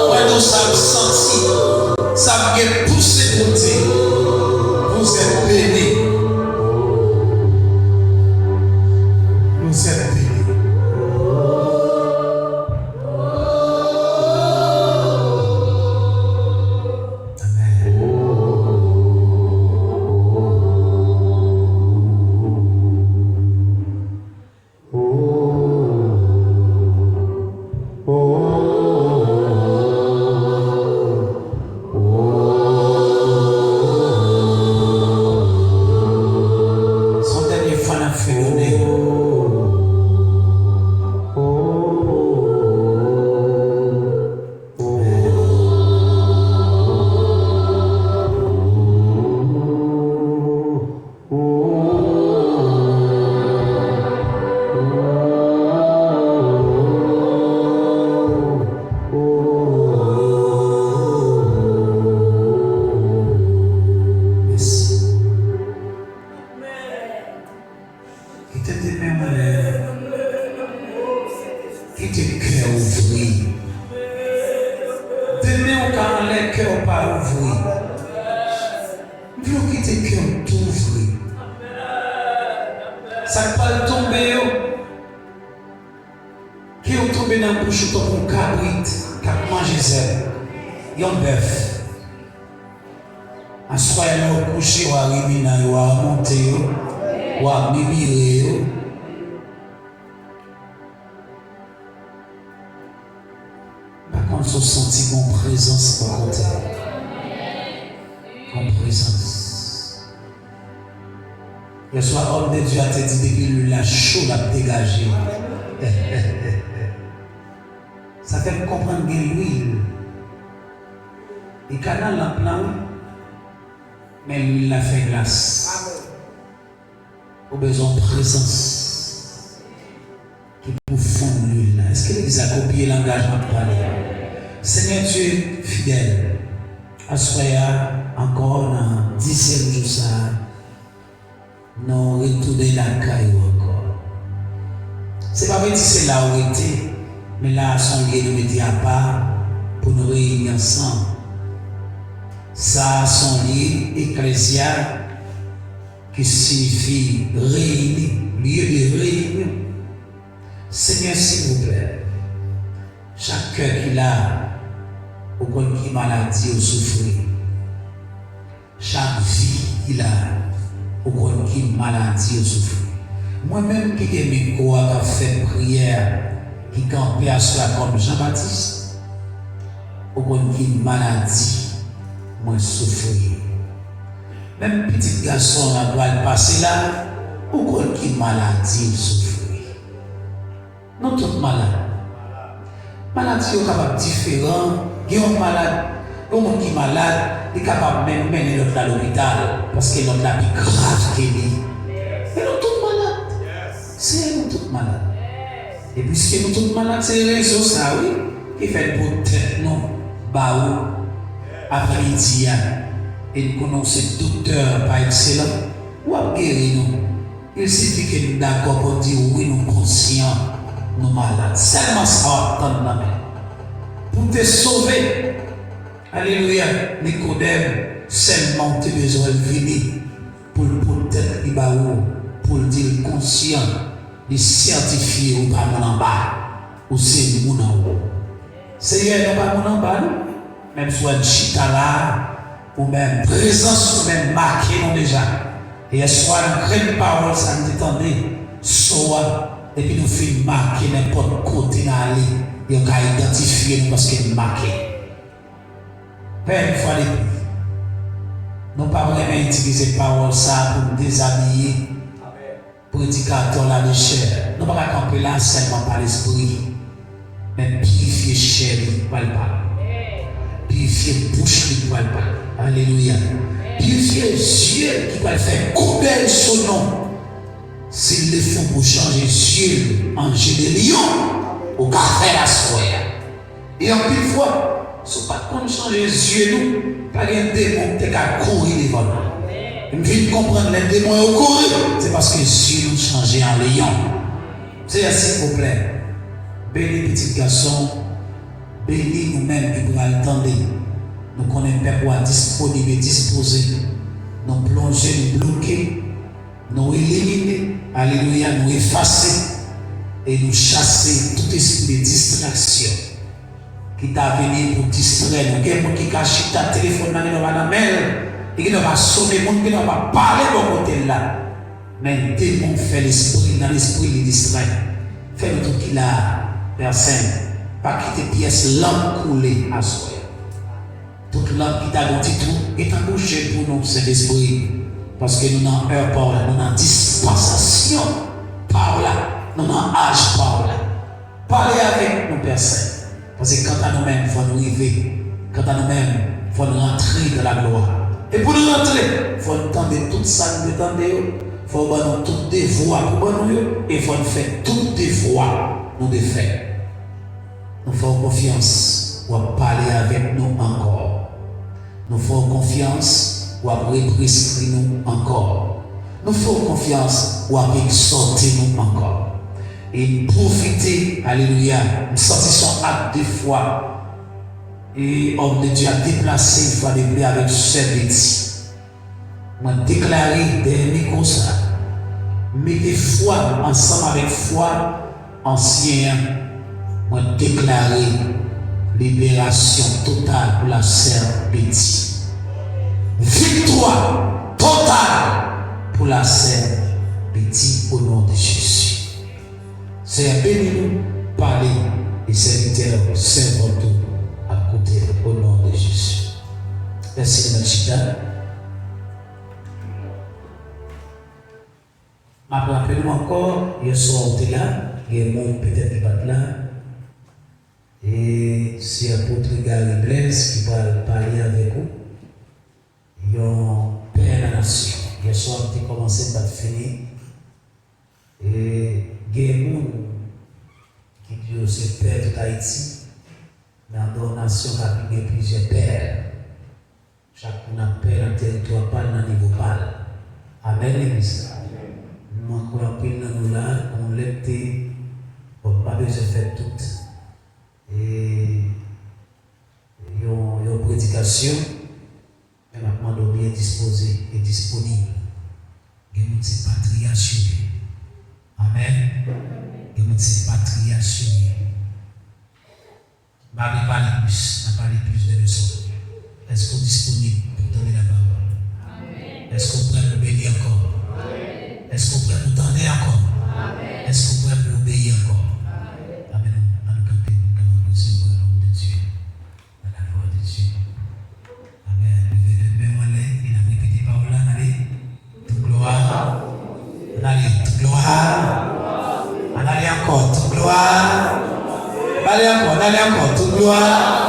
Moi, nous sommes sentis. Ça m'a poussé pour dire. Vous êtes bénis. Vous êtes bénis. Le soir, homme de Dieu a te dit depuis la chaude l'a dégagé. Ça fait me comprendre que l'huile. Et canal la plan, mais l'huile l'a fait glace. Au besoin de présence qui pour fondre l'huile. Est-ce que l'Église a copié l'engagement de parler? Seigneur, tu es fidèle. Assoya encore dans 10e jour ça. Non, retourner la caille encore. C'est pas vrai que c'est là où on était, mais là, son lieu nous mettait à part pour nous réunir ensemble. Ça, son lieu ecclésial qui signifie réunir, lieu de réunion. Seigneur, s'il vous plaît, chaque cœur qu'il a, au coin qui maladie ou souffrir, chaque vie qu'il a, au coin qui maladie ou souffrir. Moi-même qui ai mis quoi à faire prière, qui campait à cela comme Jean-Baptiste, au coin qui maladie, moi souffrir. Même petit garçon là doit passer là, au coin qui maladie ou souffrir. Non tout malade. Maladie est capable différent. Il y a un malade, un monde qui est malade, il est capable de même mener l'autre à l'hôpital parce que l'autre est plus grave que lui. Mais nous tous malades. C'est nous tous malades. Et puisque nous tous malades, c'est les réseaux ça, oui, qui fait pour tête non, baou, après-midi, et nous connaissons docteur par excellence, ou à guérir nous. Il suffit que nous d'accord pour dire oui, nous conscients, nous malades. Seulement ça va attendre la main. Pour te sauver, alléluia, Nicodème, seulement tu as besoin de venir pour le peut-être qui va pour le dire conscient, de certifier ou pas mon en bas, ou c'est mon en haut. Seigneur, non pas mon en bas, même soit chita là, ou même présence, ou même marqué non déjà. Et soit une grande parole, ça nous détendait, soit, et puis nous faisons marquer n'importe côté dans aller. Et on a identifié nous parce qu'il est marqué. Père, une fois de plus, nous ne pouvons pas vraiment utiliser parole ça pour nous déshabiller, prédicateur là de chair. Nous ne pouvons pas camper là seulement par l'esprit, mais purifier chair par le parler. Purifier bouche par le parler. Alléluia. Purifier yeux qui va faire couper son nom. S'ils le font pour changer yeux en jeu de lion. Au café la soirée. Et en plus fois, si pas comme changer les yeux, nous, pas un démon qui a courir devant nous. Nous devons comprendre les démons au courir, c'est parce que les yeux nous changent en lion. C'est s'il vous plaît, béni petit garçon, bénis nous-mêmes qui pourrons attendre. Nous connaissons Père disponible et disposé. Nous plonger, nous bloquer, nous éliminer, alléluia, nous effacer et nous chasser tout esprit de distraction qui t'a venu pour distraire nous. Quelqu'un qui cache ta téléphone dans la mail et qui ne va sonner, qui ne va parler de côté là. Mais démon fait l'esprit, dans l'esprit, il distrait. Fais-le tout qu'il a, Père Saint. Pas quitter pièce, l'âme coulée à soi. Toute l'âme qui t'a dit tout est embauchée pour nous, cet esprit. Parce que nous n'avons heure par là, nous n'avons dispensation par là, nous n'avons âge par là. Parlez avec nous, Père Saint. Parce que quant à nous-mêmes, il faut nous arriver. Quant à nous-mêmes, il faut nous rentrer dans la gloire. Et pour nous rentrer, il faut nous tendre tout ça, nous tendre. Il faut nous toutes des voies pour nous. Et il faut nous faire toutes des voies, nous de faire. Nous faisons confiance pour parler avec nous encore. Nous faisons confiance pour represser nous encore. Nous faisons confiance pour exhorter nous encore. Et profiter, alléluia, nous sortissons acte de foi. Et homme de Dieu a déplacé une fois de plus avec ce petit. Moi déclaré des micros ça. Mettez foi ensemble avec foi ancien. Moi déclaré libération totale pour la sœur Betty. Victoire totale pour la sœur Betty au nom de Jésus. C'est béni-nous, parler et serviteurs, servons tout à côté au nom de Jésus. Merci de Chita. Rappelez-nous encore, hier soir on était là, il y a un monde peut-être qui va là. Et c'est l'apôtre Gary Blaise qui va parler avec vous. Il y a un père de la nation. Hier soir on a commencé par finir. Et il y a un monde qui dit que c'est père de Haïti. Dans la nation, il y a plusieurs pères. Chacun a père dans le territoire, pas dans le niveau parle. Amen, l'église. Nous avons appris dans nous là, on l'a été, on n'a pas besoin de faire tout. Et il y a une prédication, mais maintenant on bien disposé et disponible. Il y a une petite patrie assurée. Amen. Il y a une petite patrie assurée. Je ne vais pas parler plus de leçons. Est-ce qu'on est disponible pour donner la parole? Est-ce qu'on pourrait nous bénir encore? Est-ce qu'on pourrait nous tendre encore? Est-ce qu'on pourrait nous obéir encore? Amen. Nous camper, nous aussi pour l'homme de Dieu, dans la voix de Dieu. Amen. Il a répété par là, allez, toute gloire. Allez, toute gloire. Allez encore, toute gloire. Allez encore, toute gloire.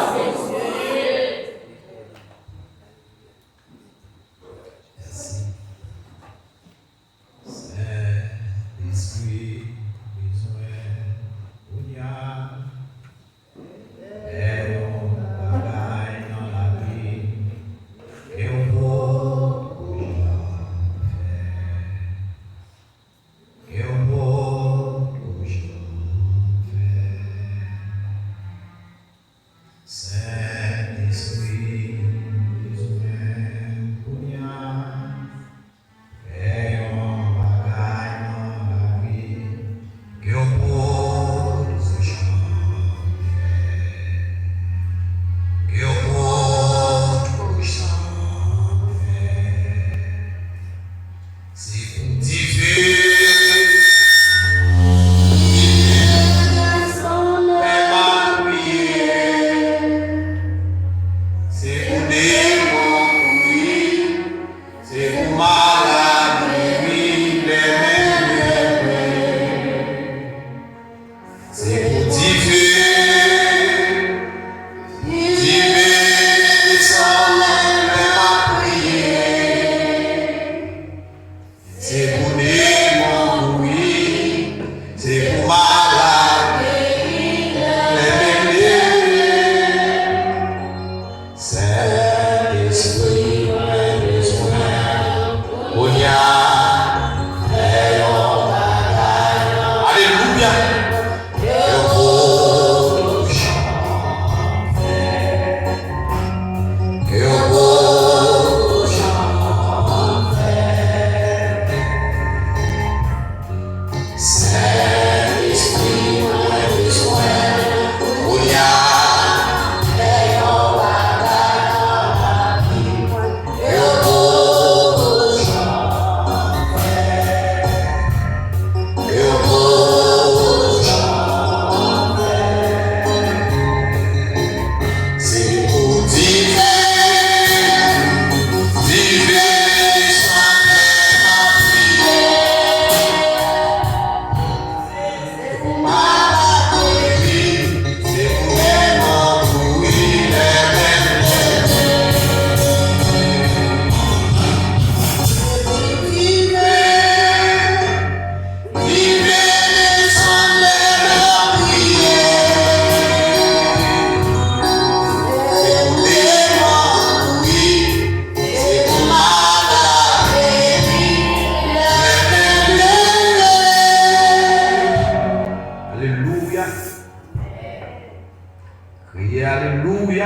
Criez Alléluia.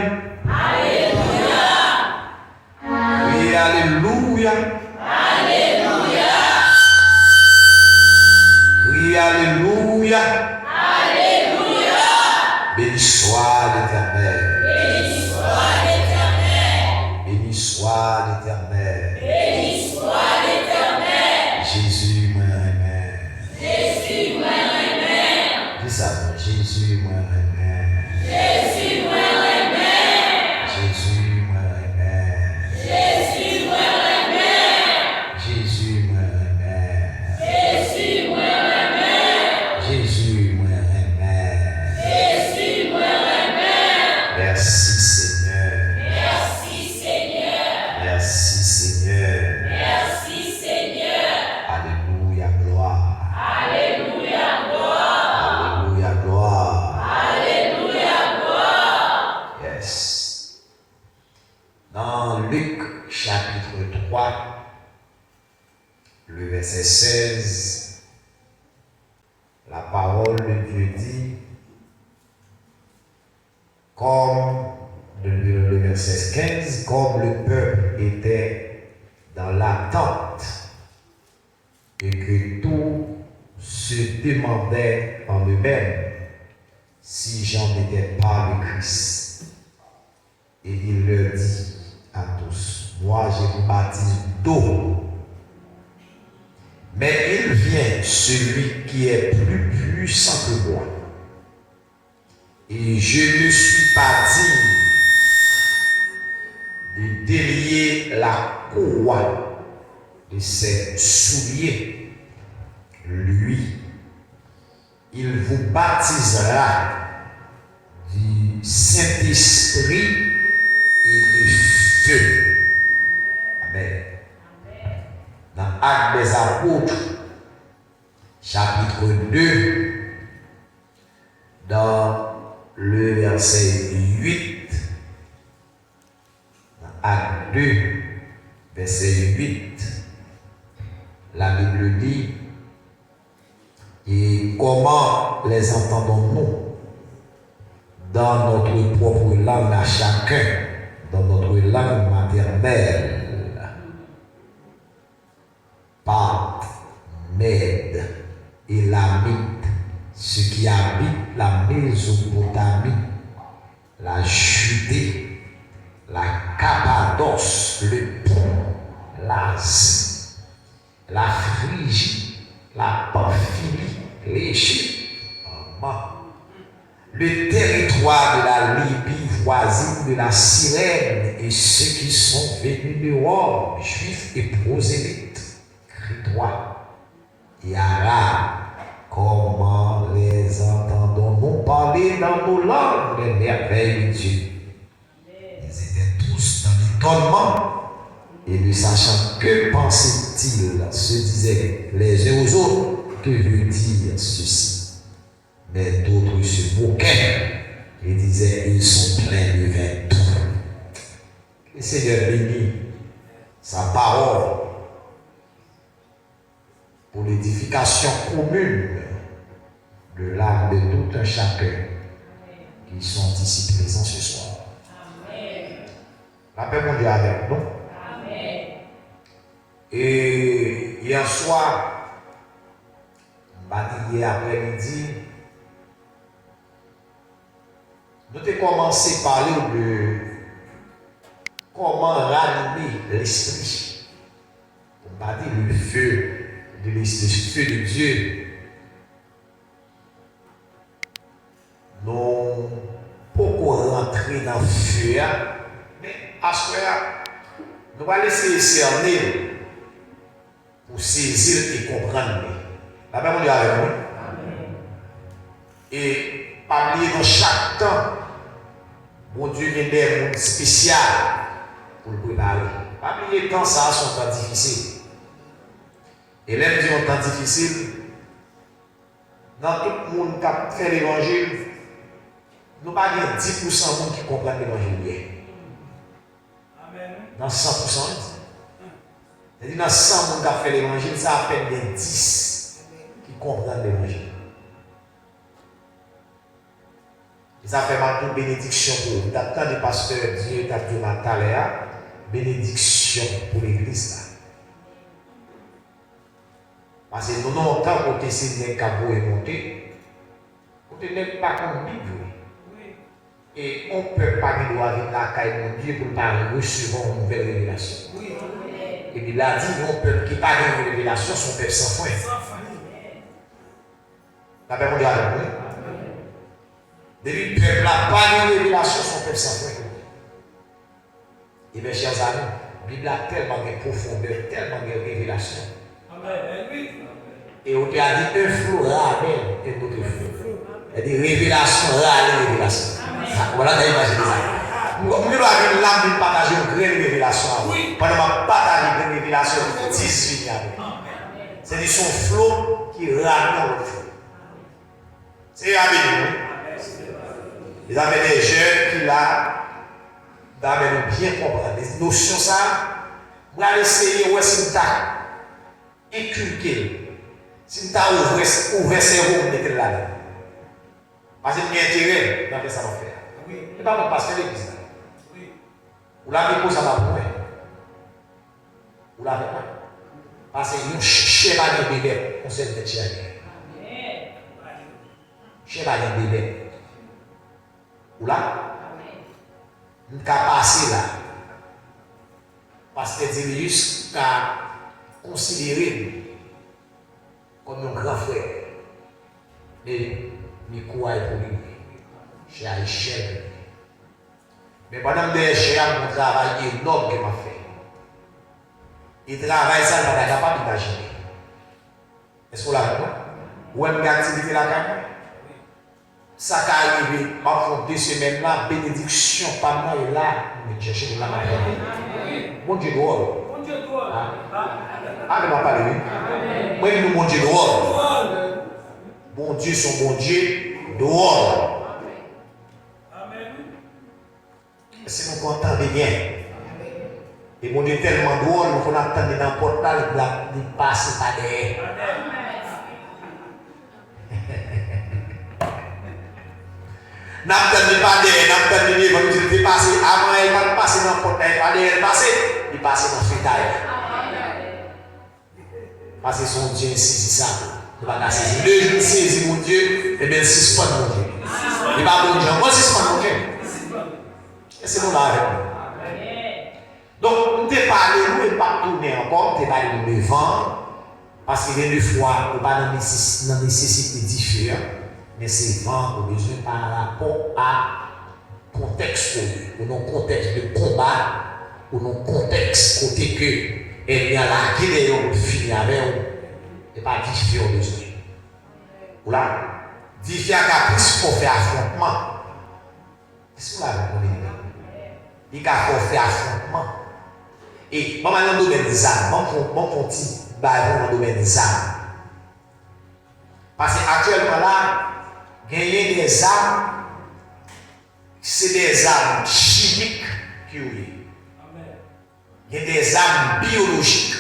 Alléluia. Criez Alléluia. Alléluia. Criez Alléluia. Alléluia. Béni soit l'Éternel. Béni soit l'Éternel. Béni soit l'Éternel. Béni soit l'Éternel. Jésus, moi, amen. Jésus, moi, amen. Dis ça, Jésus, moi, amen. Jésus, moi, amen. Jésus, moi, amen. Jésus, moi, amen. Jésus, moi, amen. Jésus, moi, amen. Jésus, moi, amen. Jésus, moi, amen. Merci Seigneur. Merci Seigneur. Merci Seigneur. Merci Seigneur. Alléluia, gloire. Alléluia, gloire. Alléluia, gloire. Alléluia, gloire. Yes. Dans Luc chapitre 3, le verset 16, la parole de Dieu dit, comme le verset 15, comme le peuple était dans l'attente et que tout se demandait en eux-mêmes si Jean n'était pas le Christ. Et il leur dit à tous, moi je vous baptise d'eau, mais il vient celui qui est plus puissant que moi, et je ne suis pas digne de délier la courroie de ses souliers. Lui, il vous baptisera du Saint-Esprit et de feu. Amen. Dans Actes des Apôtres, chapitre 2, dans le verset 8, dans Actes 2, verset 8, la Bible dit, et comment les entendons-nous dans notre propre langue à chacun, dans notre langue maternelle, Parthes, Mèdes et Lamite, ceux qui habitent la Mésopotamie, la Judée, la Cappadoce, le Pont, l'Asie, la Phrygie, la Pamphylie, l'Égypte, le territoire de la Libye voisine de la Cyrène et ceux qui sont venus de Rome, juifs et prosélytes, Crétois et Arabes, comment les entendons-nous parler dans nos langues les merveilles de Dieu? Ils étaient tous dans l'étonnement et ne sachant que pensaient-ils, se disaient les uns aux autres, que veut dire ceci? Mais d'autres se moquaient et disaient, ils sont pleins de vin doux. Que le Seigneur bénisse sa parole pour l'édification commune de l'âme de tout un chacun qui sont ici présents ce soir. Amen. La paix mon Dieu avec nous. Amen. Et hier soir, hier après-midi, nous avons commencé à parler de comment ranimer l'esprit. On va dire le feu le feu de Dieu. Nous pouvons rentrer dans le feu, mais à ce moment-là, nous allons laisser cerner pour saisir et comprendre. La paix, mon Dieu, avec nous. Et pas oublier dans chaque temps, mon Dieu, il y a des mondes spéciaux pour le préparer. Pas oublier le temps, ça a son temps difficile. Et là, nous disons un temps difficile, dans tout le monde qui a fait l'évangile, nous n'avons pas 10% de monde qui comprennent l'évangile bien. Dans 100%, c'est-à-dire dans 100 monde qui a fait l'évangile, ça a à peine des 10 qui comprennent l'évangile. Ça fait ma toute bénédiction pour vous. D'attendre le pasteur Dieu, t'as dit ma bénédiction pour l'église. Parce que nous n'avons pas côté c'est les cabots et monter. Côté n'est pas comme Bible. Et on ne peut pas nous avec la caille de Dieu pour ne pas recevoir une nouvelle révélation. Et puis là, dit, on peut qui pas une révélation, son peuple sans fin. La paix mondiale avec nous. Depuis le peuple n'a pas de révélation, son peuple sans fin. Et bien, chers amis, la Bible a tellement de profondeur, tellement de révélation. Et on te a dit un flot ramène un autre flot. Il y a des révélations, rares révélations. Voilà, vous avez imaginé ça. Nous avons une lame de partager une grande révélation. Pendant ma partage une révélation de 18 ans. C'est son flot qui ramène le flot. C'est amis. Ils avaient des jeunes qui là, d'amener bien comprendre les notions ça. Vous allez essayer où est-ce que tu as inculqué. Si tu as ouvert ses roues, mettez là. Parce qu'il y a un intérêt dans ce que ça va faire. Et pas mon pasteur l'église. Vous l'avez posé à ma point. Vous l'avez pas. Parce que nous chevaliers bébé, on sait de chevalier. Chevalier bébé. Vous là? Nous avons passé là. Parce que Dilius a considéré comme un grand frère. Mais nous croyons pour lui. Chez Aïchel. Mais pendant que j'ai un travail énorme qu'il m'a fait. Il travaille ça, il n'est pas capable d'imaginer. Est-ce que vous l'avez vu? Où est-ce activité la caméra? Ça qui est arrivé, ma foi, 2 semaines là, bénédiction, pas moi et là, je cherche de la manière. Bon Dieu dehors. Ah, ne m'a pas lu. Moi, je mon Dieu dehors. Bon Dieu, son bon Dieu dehors. Si nous comptons bien. Et mon Dieu tellement drôle, nous faut attendre dans le portal, il passe par derrière. N'attendez pas derrière, n'attendez pas, vous êtes passé avant, il va passer dans le portail, il passe dans le fitaille. Parce que son Dieu saisit ça. Il va saisir. Le jour saisit mon Dieu, et bien 6 fois mon Dieu. Il va bon Dieu. Moi 6 fois mon Dieu. Et c'est nous là avec nous. Donc, nous te parlons, nous ne pas tourner encore, nous te parlons devant. Parce qu'il y a des fois, nous pas dans nécessité différente. Mais c'est vraiment besoin par rapport à contexte ou non contexte de combat ou non contexte côté que il y a la guerre on finit avec et pas différent besoin. Voilà, différent caprice pour faire affrontement. Qu'est-ce que vous avez compris? Il y a faire affrontement. Et bon maintenant dans le domaine des armes, bon petit ballon dans le domaine des armes. Parce qu'actuellement là gagner des armes, c'est des armes chimiques qui ont il y a des armes biologiques.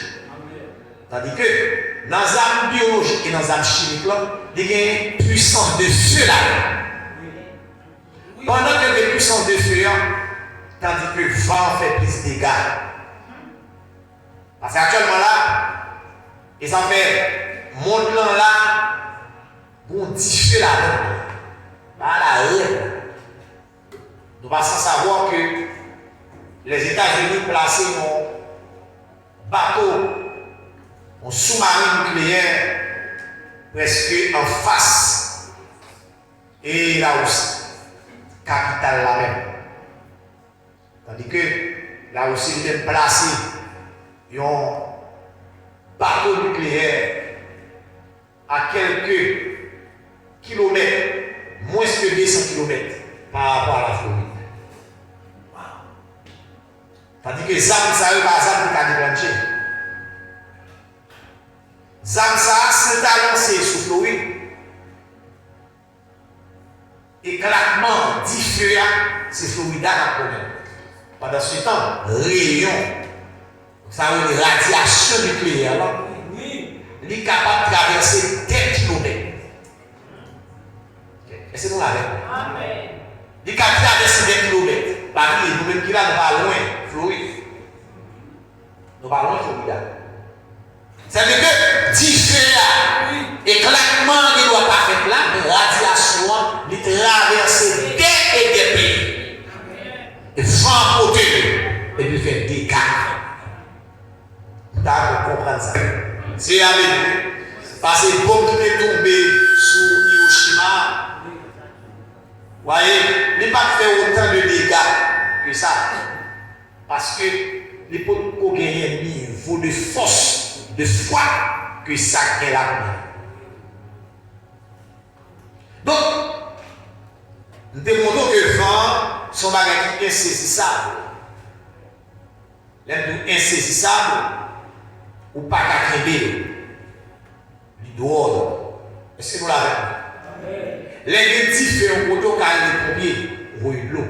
Tandis que dans les armes biologiques et dans les armes chimiques, il y a une puissance de feu là. Pendant que les puissances de feu, tandis que le vent fait plus de dégâts. Parce qu'actuellement là, et ça fait monde là. Bon, diffé là-dedans. Nous passons à savoir que les États-Unis placent un bateau, un sous-marin nucléaire presque en face. Et là aussi, capitale là même. Tandis que là aussi, ils ont placé un bateau nucléaire à quelques kilomètres, moins que 200 kilomètres par rapport à la Floride. Tandis que Zam, ça veut pas Zam qui a débranché. Zam, ça, c'est lancé sous Floride. Éclatement différent, c'est Florida qui a problème. Pendant ce temps, rayon, ça veut dire radiation nucléaire, il est capable de traverser 10 kilomètres. Et c'est nous avec. Il a traversé des kilomètres. Paris, nous-mêmes qui là, nous pas loin, Floride. Nous pas loin, Floride. C'est-à-dire que, différents éclatement qui ne doit pas faire là, mais radiation, il traverse des et des pays. Et sans côté, et puis faire des dégâts. Vous comprendre ça. C'est avec nous. Parce que la bombe qui est tombée sur Hiroshima, vous voyez, il n'a pas fait autant de dégâts que ça. Parce que les peuples ont gagné un niveau de force, de foi que ça est là. Donc, nous démontrons que le vent, son bagage est insaisissable. L'aime insaisissable, ou pas qu'à créer. Il doit. Est-ce que vous l'avez? Les différents poteaux qui ont les premiers, rouillent l'eau.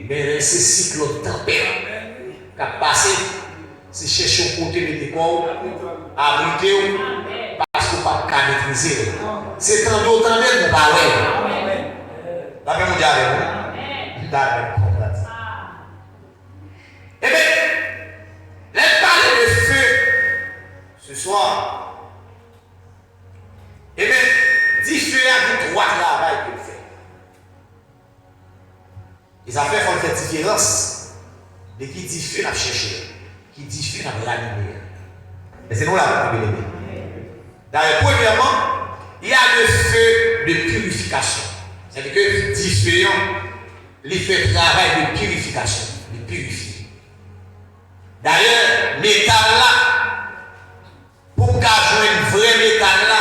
Mais c'est cyclone tempête qui a passé, c'est chercher un côté de décor, abriter, parce qu'on ne peut pas maîtriser. C'est quand d'autres temps, nous parlons. La paix mondiale, vous d'accord. Eh bien, laisse parler de feu ce soir. Eh bien, différents droits de travail qu'il fait. Les affaires font une différence de qui dit feu à chercher, qui dit feu à ranimer. Mais c'est nous là, vous bien. D'ailleurs, premièrement, il y a le feu de purification. C'est-à-dire que différents, il fait travail de purification, de purifier. D'ailleurs, métal là, pour qu'on joue un vrai métal là,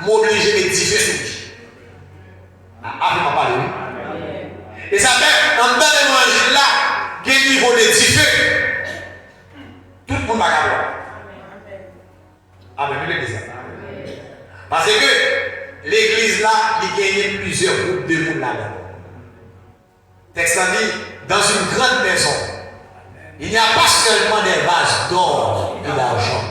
m'obliger de diffuser sur lui. Après, parler, oui. Et ça fait, dans l'évangile là, il y a un niveau de diffuser. Tout le monde va voir. Amen. L'église. Parce que l'église là, il gagne plusieurs groupes de monde là-dedans. Texte dit, dans une grande maison, il n'y a pas seulement des vases d'or et d'argent.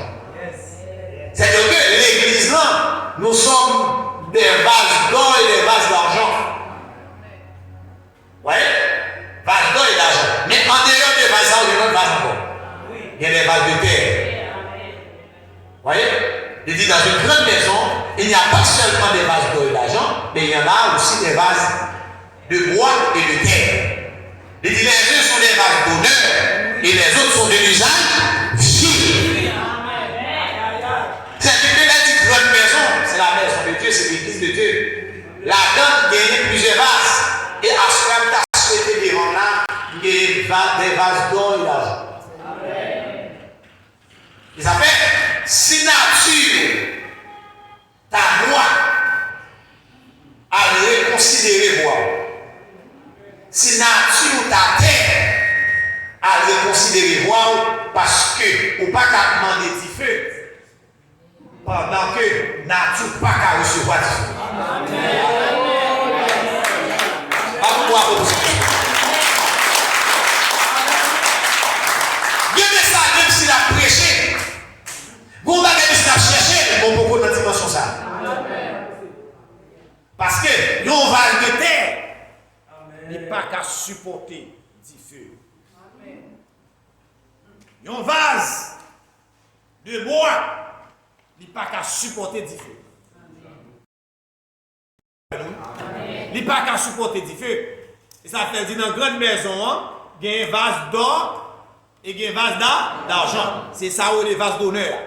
C'est-à-dire que l'église là, nous sommes des vases d'or et des vases d'argent. Vous voyez? Vases d'or et d'argent. Mais en dehors des vases d'or, il y a des vases encore. Il y a des vases de terre. Vous voyez? Il dit dans une grande maison, il n'y a pas seulement des vases d'or et d'argent, mais il y en a aussi des vases de bois et de terre. Il dit les uns sont des vases d'honneur et les autres sont de l'usage vil. C'est-à-dire que la grande maison, c'est la maison de Dieu, c'est l'église de Dieu. La dame gagne plusieurs vases. Et à ce moment-là, tu as souhaité devant là, il y a des vases d'or et d'argent. Ils appellent si nature ta loi à reconsidérer voir. Si nature ta terre à reconsidérer voir parce que ou pas qu'à demander du feu pendant que nature pas qu'à recevoir du feu. Bien ça, même s'il a prêché, vous avez dit qu'il a cherché, bon beaucoup dans dimension ça. Parce que nous vase de terre n'est pas qu'à supporter du feu. Un vase de bois n'est pas qu'à supporter du feu. Il n'est pas qu'à supporter du feu. Et ça fait dire dans une grande maison, il y a un vase d'or et il y a un vase d'argent. C'est ça ou les vases d'honneur.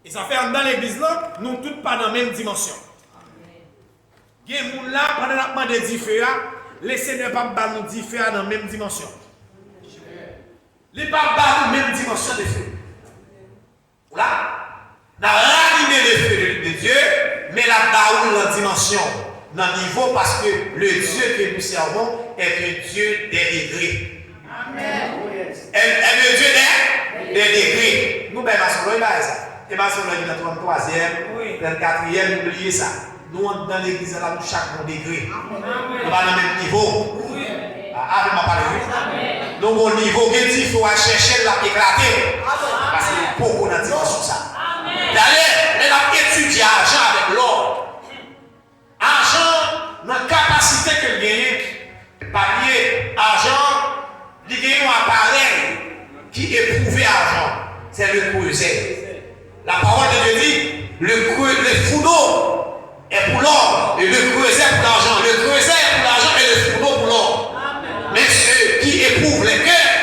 Et ça fait dans l'église là, nous tous pas dans la même dimension. Il y a des gens là, pendant qu'on demande des feux, les seigneurs ne pas nous dire feu dans la même dimension. Les pas dans la même dimension de feu. Là, on a ranimé le feu de Dieu, mais là, on a la dimension, dans le niveau, parce que le Dieu que nous servons est un Dieu des degrés. Amen. Est le Dieu des degrés. Nous, ben, maçon, il va ça. Et maçon, il est dans le 33e, dans le 4e, n'oubliez ça. Nous, dans l'église, là, nous, chaque degré. Nous va dans le même niveau. Avec ma parole. Donc, au niveau il faut chercher la éclater. Parce qu'il y a beaucoup de dimension ça. D'ailleurs, elle a étudié l'argent avec l'or. Argent, dans la capacité qu'elle gagne, Papier, argent, il y a un appareil qui éprouve l'argent. C'est le creuset. La parole de Dieu dit, le fourneau est pour l'or et le creuset pour l'argent. Le creuset est pour l'argent et le fourneau pour l'or. Mais ceux qui éprouvent les cœurs,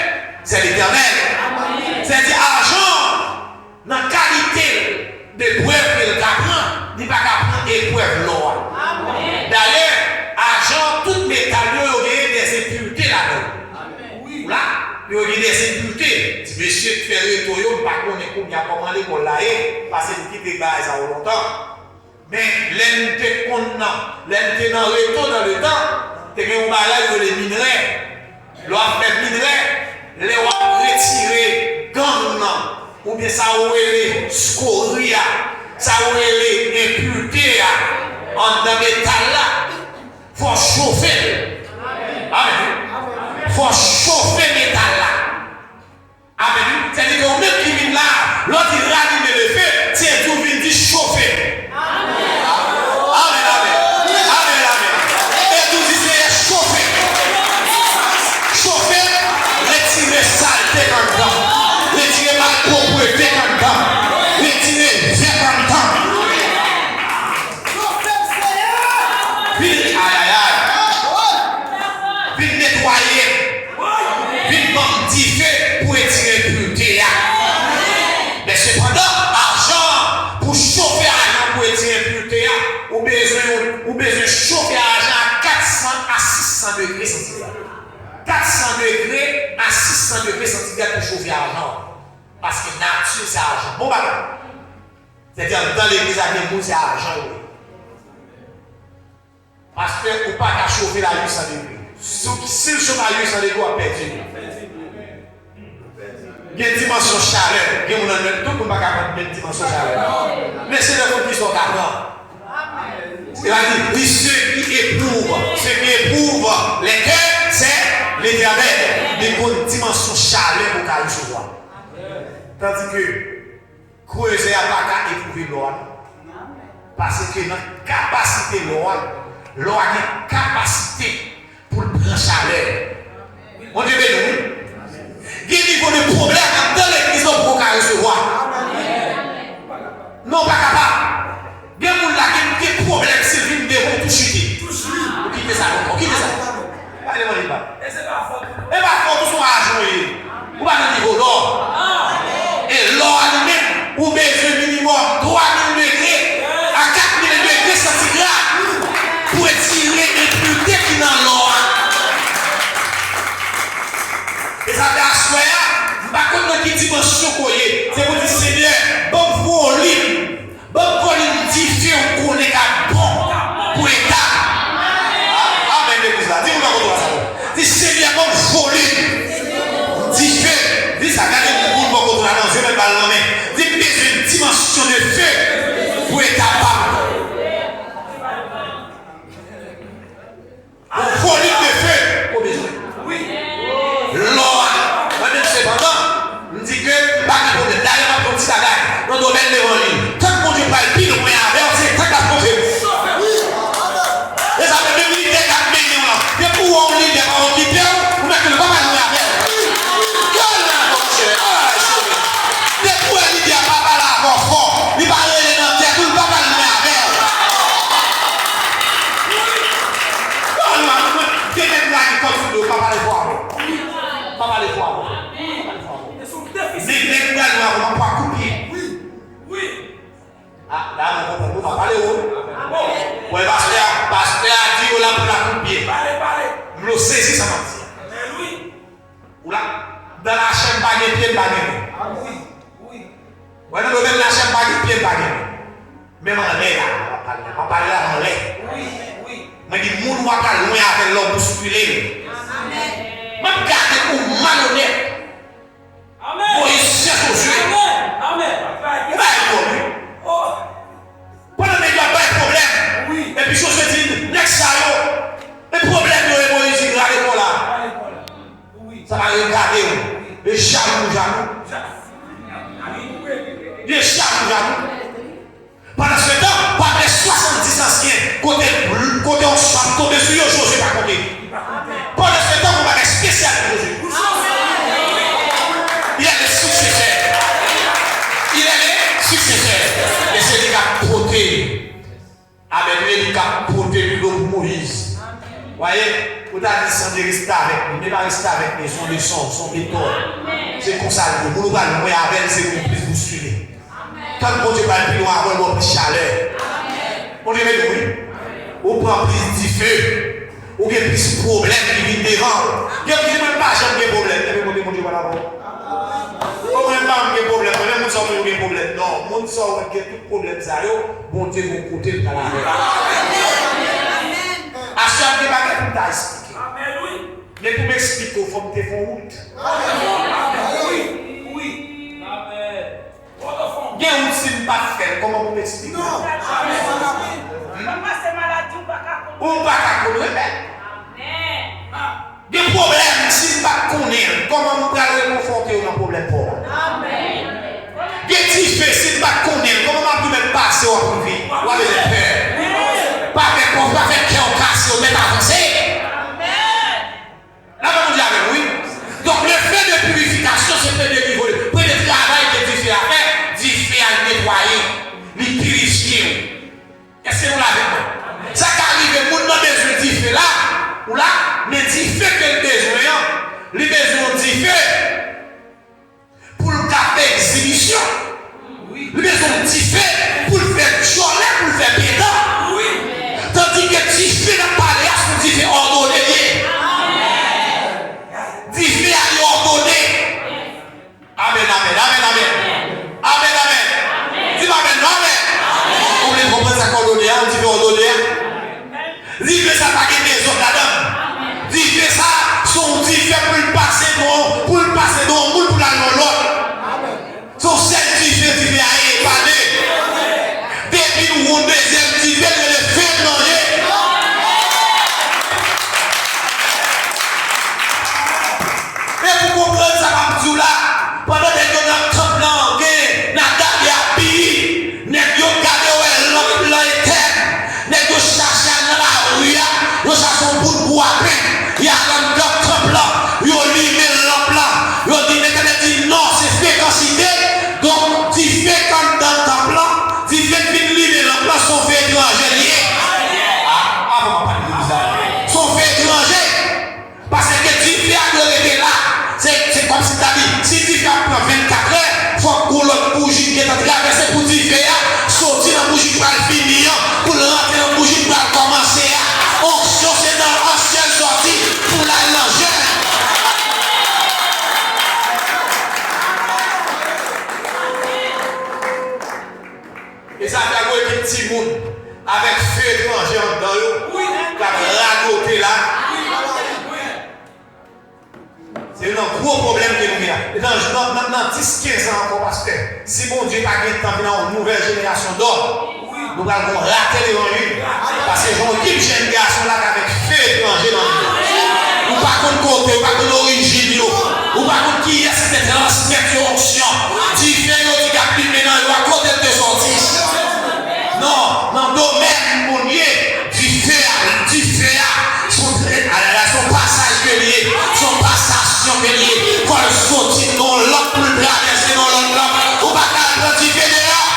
c'est l'Éternel. C'est-à-dire argent, dans la qualité de preuve qu'il apprend, il n'y a pas qu'à prendre épreuve l'or. D'ailleurs, argent, tout métal, il y a des impuretés là-dedans. Là, il y a des impuretés. Si monsieur fait le toyo, par contre, on est comment l'école là, parce qu'il quitte les bases à longtemps. Mais l'entité qu'on a, l'entité dans le temps, c'est qu'on va là les minerais. L'on fait minerais, les on retirer gang, ou bien ça ou les scoria, ça ou les impuretés en dans métal là. Faut chauffer. Amen. Faut chauffer métal là. Amen. C'est-à-dire qu'on même qui vient là, l'autre il rallume le feu, c'est tout vient dit chauffer. Retirez ma propreté comme temps. Retirez vie comme temps. Vite, aïe. Vite nettoyer. Vite modifier pour retirer pureté. Mais cependant, argent pour chauffer l'argent pour retirer pureté, ou besoin chauffer l'argent à 400 à 600 degrés centigrades. 400 degrés à 600 degrés centigrades pour chauffer l'argent. Parce que nature, c'est argent. Bon, bah, c'est-à-dire, dans l'église à Némou, c'est argent. Parce que ou pas qu'à chauffer la 800 degrés. Si le chauffe à 800 degrés, on a perdu. Il y a une dimension chaleur. Il y a tout le monde n'a pas une dimension chaleur. Mais c'est le monde qui sont capables. Il a dit, ceux qui éprouvent les cœurs, c'est l'Éternel. Il y a une dimension chaleur pour qu'elle recevoir. Tandis que creuser à pas qu'à éprouver l'or. Parce que dans la capacité de l'or a une capacité pour prendre chaleur. On dit, il y a un niveau de problème dans l'église pour qu'elle recevoir. Non, pas capable. Il y a un problème si vous devez tout chuter. Vous quittez ça, vous quittez ça. Allez, pas. Et c'est pas fort. Et pas fort, tout son argent. Vous pas dans le niveau d'or. Et l'or lui-même, ou besoin minimum 3000 degrés à 4000 degrés centigrades pour étirer l'impureté qui est dans l'or. Et ça fait à soi, par contre, qui dimension c'est pour dire Seigneur, bon volume différent qu'on est bon pour l'État. Amen, l'église là. Dis-moi comment ça va. Dis Seigneur, bon volume différent. Dis ça, regardez le monde pour qu'on a dans une balle en main. Dis une dimension de feu pour être capable. Un volume de feu au besoin. Oui. L'or. Même cependant, on dit que pas de problème. D'ailleurs, on dit ça là. Dans le domaine de l'évangile. Tant que mon Dieu parle pile, on est avec, c'est tant qu'à profiter. Et ça fait 2 minutes, 4 millions là. Et pour on lit des paroles qui perdent, vous mettez le pas mal de la mer. Des fois, il dit à papa là, fort. Il parle de dans tête, tout le papa le met à mer. Il y a des blagues qui continuent, papa les voir. Papa les voir. Les blagues là, on va pas couper. Oui. Ah, là, on va parler où? Oui, pasteur a dit, on l'a pour la couper. Vous le saisissez, ça m'a dit. Ou là, dans la chaîne, pas de pied, pas de. Ah oui. Ouais, dans le domaine de la chaîne, pas de pied, pas de. Même en l'air, on va parler là en l'air. Oui. Mais il y a des gens qui sont loin avec l'homme bousculé. Même garder pour malhonnête. Amen. Il cherche aux yeux. Amen. Pendant que il n'y a pas de problème. Oui. Et puis, je me dis, next le problème de Moïse, il va aller là. Ça va regarder. Les jaloux. Les jaloux. Pendant ce temps, pas de 70 anciens, côté on soit tombé sur eux, je ne sais pas compter. Pendant ce temps, vous m'avez spécial pour Jésus. Il est le successeur. Il est le successeur. Et c'est lui qui a porté. Amen. Lui qui a porté le pour Moïse. Vous voyez, vous avez dit sans rester avec nous. Ne pas rester avec nous. Son leçon, son méthode. C'est comme ça. Vous nous allons voir avec c'est pour plus vous suivre. Quand bon Dieu va plus loin, on va plus chaleur. On dit, oui. On prend plus de feu. Ou bien plus de problèmes qui viennent devant. Il y a même pas jamais de problème. Mais mon Dieu va là-bas. On n'a pas de problème. On n'a pas de problème. Non, mon Dieu va tout problème. Bon Dieu va côté de la à chaque débat que vous avez expliqué. Mais pour m'expliquer, il faut que tu fasses route. Oui. Il y a une route pas faire. Comment vous m'expliquez? Ou pas qu'à connaître. Des problèmes, si vous ne connaissez pas, comment vous allez reconforter un problème pour vous? Des difficultés, si vous ne connaissez pas, comment vous pouvez passer au privé? Vous avez peur. Pas avec cœur cassé, vous êtes avancé. Là, vous dites avec oui. Donc, le fait de purification, c'est fait de niveau. Pour le travail que Dieu fait à faire, Dieu fait à nettoyer, lui purifier. Est-ce que vous l'avez fait? Ça qui arrive, le monde n'a besoin de Dieu là, ou là, mais Dieu fait que le besoin, le besoin de Dieu pour le faire exhibition. Le besoin de Dieu pour le faire journée, pour le faire pédant. Tandis que Dieu fait la palais, pour Dieu fait ordonner. Dieu fait à ordonner. Amen, amen, amen, amen. Amen, amen. Dis amen, amen. On les comprend ça qu'ordonner, on dit ordonner. Dis fait ça pas que maison là-dedans. Dis fait ça, son dit fait pour le passer dans le monde pour la l'autre. Son seul dit fait à épargner. Depuis nous on deuxième dit fait de le faire manger. Et pour comprendre ça comme tout là, pendant que nous avons tout là, Nathalie a pillé, nous avons gardé l'homme éternel, nous avons cherché dans la rue, nous cherchons pour boire à peine, il y a un camp là, il y a un lampe là, il y a dit non, c'est fécocité, donc tu fais comme dans le camp là, tu fais une ligne lampe là, son fait étranger. Ah, on va pas dire ça. Son fait étranger, parce que tu fais à là. C'est comme si tu as dit, si tu fais après 24 heures, il faut que l'autre bougie qui est traversée pour dire sortir dans la bougie pour le finir, pour rentrer dans la bougie pour commencer. Onction, c'est dans l'ancienne sortie pour la longère. Et ça fait un petit monde avec feu étranger dans l'eau, qui a radoté là. C'est un gros problème que nous avons. Dans 10-15 ans encore, parce que si bon Dieu n'a pas de temps dans une nouvelle génération d'hommes, nous allons rater l'évangile. Parce que j'ai une jeune garçon là avec feu étranger dans le monde. Ou pas contre côté, ou pas contre l'origine, ou pas contre qui est cette transmettre onction. Différent du cap du ménage, ou à côté de sortir. Non, dans le domaine monnier, son passage bélier, son passage bélier, quand il sortit dans l'autre pour traverser dans l'autre, ou pas qu'à l'identifier d'ailleurs.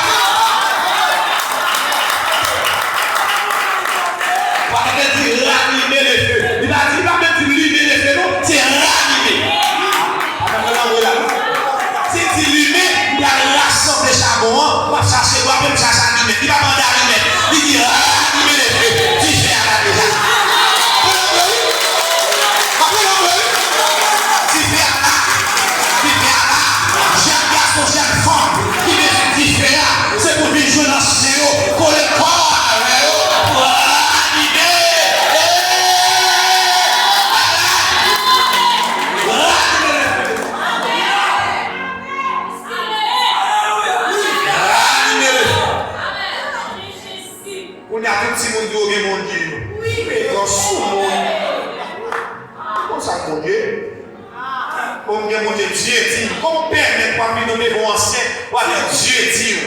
Parce que tu ranimer les feux. Il a dit pas même tu lumer les feux, non, c'est ranimer. Si tu lumer, il y a l'assemble de charbon, on va chercher toi-même, chercher à lumer. Il va demander à lumer. Il dit ranimer les feux. Tu fais à la déjà. C'est pour lui jouer dans ce néo, pour le corps, pour animer. On a tout petit monde qui a mon Dieu. Mais dans ce monde, comment ça mon Dieu? Comme mon Dieu dit, comment permettre pas me nommer vos anciens, Dieu dit.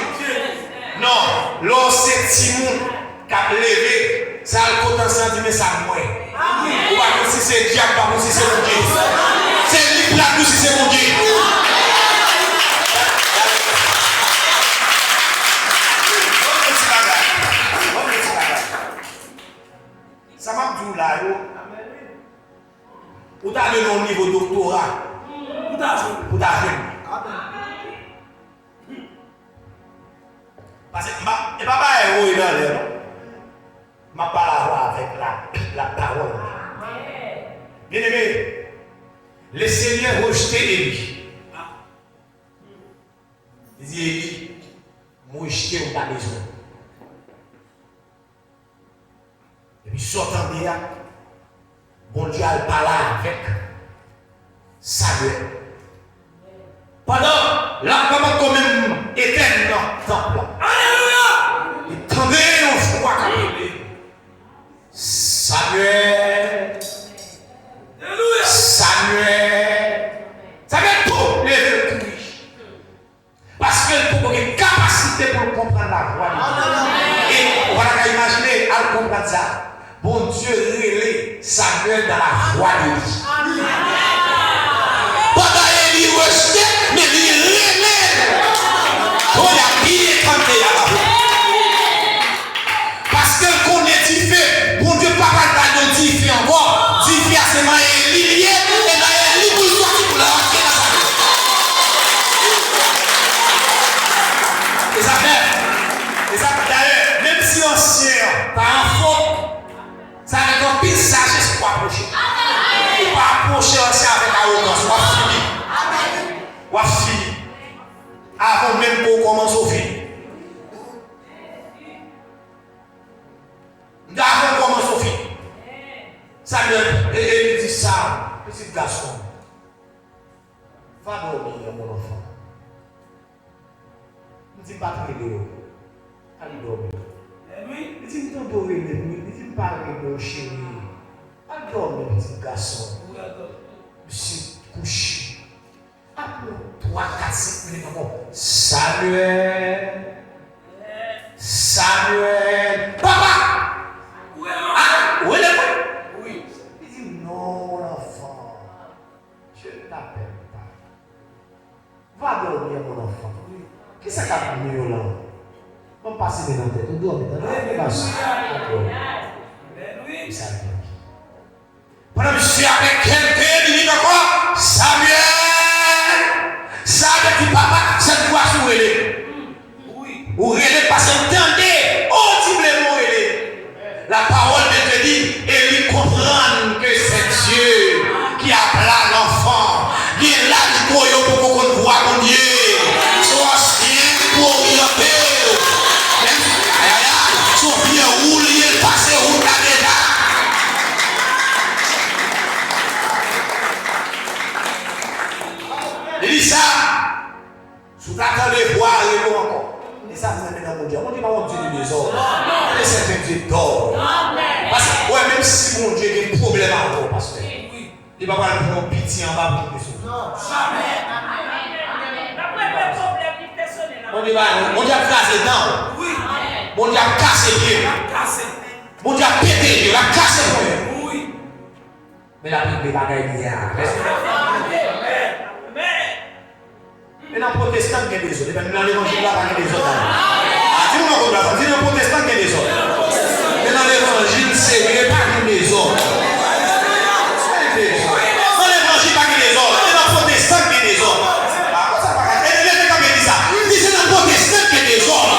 Non, lorsque c'est Timon qui a levé, ça a le potentiel de mais ça moins. Ou pas si c'est diable, pas si c'est mon Dieu. C'est lui là si c'est mon Dieu. Ça m'a dit là, ou t'as donné un niveau doctorat, ou t'as donné. Parce que je ne pas héros dans l'air. Je parle avec la parole. Bien aimé, le Seigneur rejetait Élie. Il dit Élie, moi rejeté ta maison. Et puis sortant de là, bon Dieu a parlé avec Samuel. Pendant la maman quand même était dans le temple. Alléluia! Il tendait au froid comme il Samuel. Alléluia! Samuel. Samuel tout lever le cri. Parce qu'il faut une capacité pour comprendre la voix de Dieu. Et on va imaginer, à comprendre ça. Bon Dieu relève Samuel dans la voix de Dieu. Pendant qu'il rejetait, mais il relève. On a bien tenté à la parce que qu'on est différent, bon Dieu, papa n'a pas différent encore. Différent, c'est ma lié, et ma lié pour le soir pour la les affaires, d'ailleurs, même si on sert par un faux, ça ne donne plus de sagesse pour approcher. Pour pas approcher aussi avec arrogance, on va finir. Avant même qu'on commence au film. Avant qu'on commence au film. Samuel, il dit ça, petit garçon. Va dormir, mon enfant. Il dit pas de l'eau. Allez dormir. Il dit pas de l'eau. Il dit pas de l'eau, chérie. Allez dormir, petit garçon. Monsieur couché. Après 3, 4, 5 minutes encore. Samuel. Samuel. Papa! Ah, où est le oui. Il dit non, l'enfant. Je ne t'appelle pas. Va dormir, mon enfant. Qu'est-ce que ça t'a mis là? On passe dans la tête. On dort maintenant. Pendant que je suis avec quelqu'un, il dit encore Samuel. Samuel dit papa, cette voix sur elle. Ou elle parce que entendez audiblement elle. La parole de Dieu dit et lui comprendre que c'est Dieu qui appela l'enfant. Il est là du courrier pour qu'on voit mon Dieu. Soit bien pour orienter. Aïe aïe aïe. Soit bien roule, il est passé roule là déjà. Il dit ça. Sous la table de voir et encore. Il dit ça, vous avez dans mon Dieu. On dit pas mon Dieu du désordre. Mais c'est un Dieu d'ordre. Parce que, ouais, même si mon Dieu a un problème encore, parce que il ne va pas prendre pitié en bas pour nous. Non, jamais. Mon Dieu a cassé dedans. Mon Dieu a cassé les pieds. Mon Dieu a pété les pieds. Il a cassé les pieds. Mais la Bible n'est pas gagnée. Et dans le protestant, il y a des autres. Dans l'évangile, il y a des autres. Ah, dis-moi comment ça. Dis dans le protestant, il y a des autres. Mais dans l'évangile, c'est il n'y a pas des autres. Dans l'évangile, il n'y a pas des autres. Et dans le protestant, il y a des autres. Et quand il dit ça, il dit c'est dans le protestant qu'il y a des autres.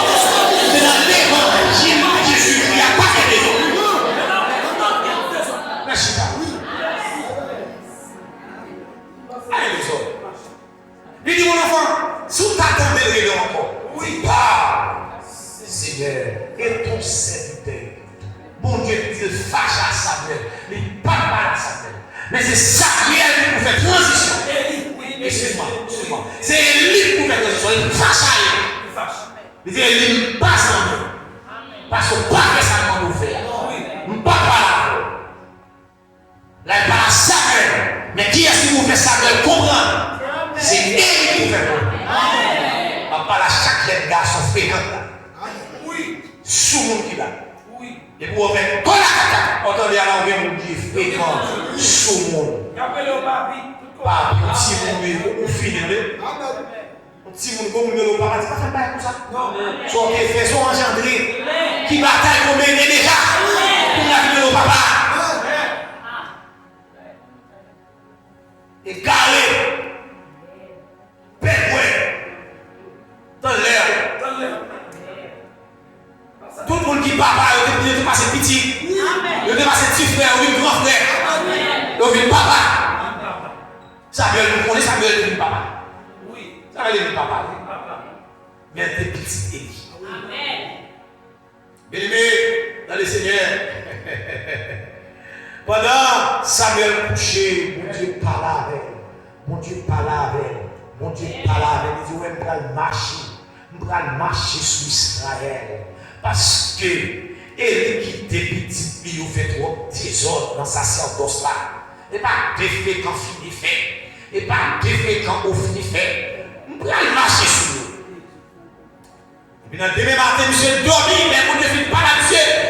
Mais dans l'évangile, Jésus, il n'y a pas des autres. Merci pas. Allez, les autres. Il dit, mon enfant, si tu t'attends de le encore, oui, parle, Seigneur, et ton serviteur. Bon Dieu, il fâche à Samuel, il parle pas à Samuel. Mais c'est Samuel qui nous fait transition. Excuse-moi. C'est lui qui nous fait transition, il fâche à lui. Il dit, il passe en nous. Parce que pas que ça nous fait. On ne parle pas là. Là, il parle à Samuel. Mais qui est-ce qui nous fait Samuel comprendre? C'est lui qui nous fait comprendre. On parle à chaque jeune garçon fréquent là. Oui. Sous mon qui là. Oui. Et pour faire tout la entendez alors que mon Dieu fréquent sous mon. Pas petit monde, on finit. Si vous ne pouvez pas faire comme ça, soit qui fait son engendré, qui bataille pour mener déjà, pour la vie de nos papas. Et carré, pédoué, dans l'air. Tout le monde qui papa, il est passé petit, il est passé petit frère, il est grand frère, il est papa. Samuel, vous connaissez Samuel, il est papa. Ça va papa. Mais des petits Élie. Amen. Bien-aimé dans le Seigneur. Pendant Samuel couché, mon Dieu parla avec elle. Mon Dieu parla avec elle. Mon Dieu parla avec elle. Il dit, ouais, je vais marcher sur Israël. Parce que Élie qui était petit, il fait trop désordre dans sa sacerdoce là. Et pas défait quand fini fait. Et pas défait quand au fini fait. Pour aller marcher sur nous. Et puis dans le demain matin, monsieur dormi, mais on ne fait pas là,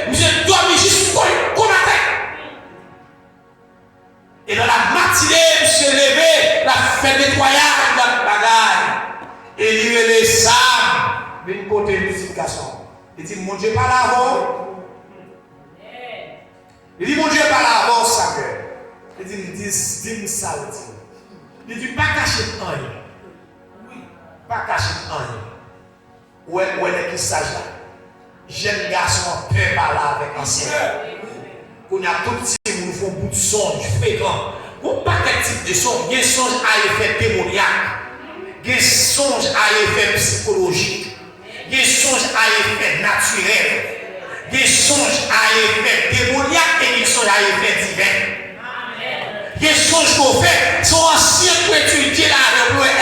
monsieur dormi jusqu'au matin. Et dans la matinée, monsieur levé, la fait nettoyage dans le bagage. Et il les Sam, d'une côté multiplication. Il dit, mon Dieu, pas là-haut. Il dit, mon Dieu, pas là-haut, Samuel. Il dit, dis-moi ça, il dit, pas cacher rien. Pas cacher rien. Où est-ce qu'il s'agit là? Jeune garçon peut parler avec ancien. On a tout petit monde font bout de songe fréquent. Pour pas quel type de songe, il y a songe à effet démoniaque, il y a songe à effet psychologique, il y a songe à effet naturel, il y a songe à effet démoniaque et il y a songe à effet divin. Il y a des choses qu'on fait, sont anciens pour étudier la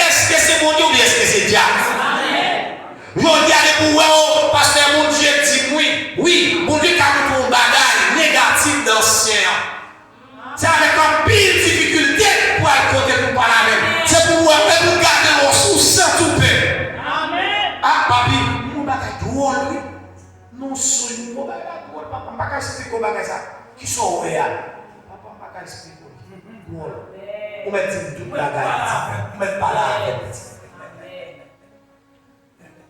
est-ce que c'est mon Dieu ou est-ce que c'est diable? Je regarde pour vous, parce que mon Dieu dit oui, mon Dieu a mis un bagage négatif d'ancien. C'est avec un pile difficulté pour aller côté pour parler avec. C'est pour vous, pour garder mon sous sans tout paix. Ah, papi, mon bagage drôle, oui. Non, c'est mon bagage drôle. Papa, je ne vais pas expliquer comment bagage ça. Qui sont réels? Papa, je ne vais pas expliquer. On met tout la gagne, on met pas là.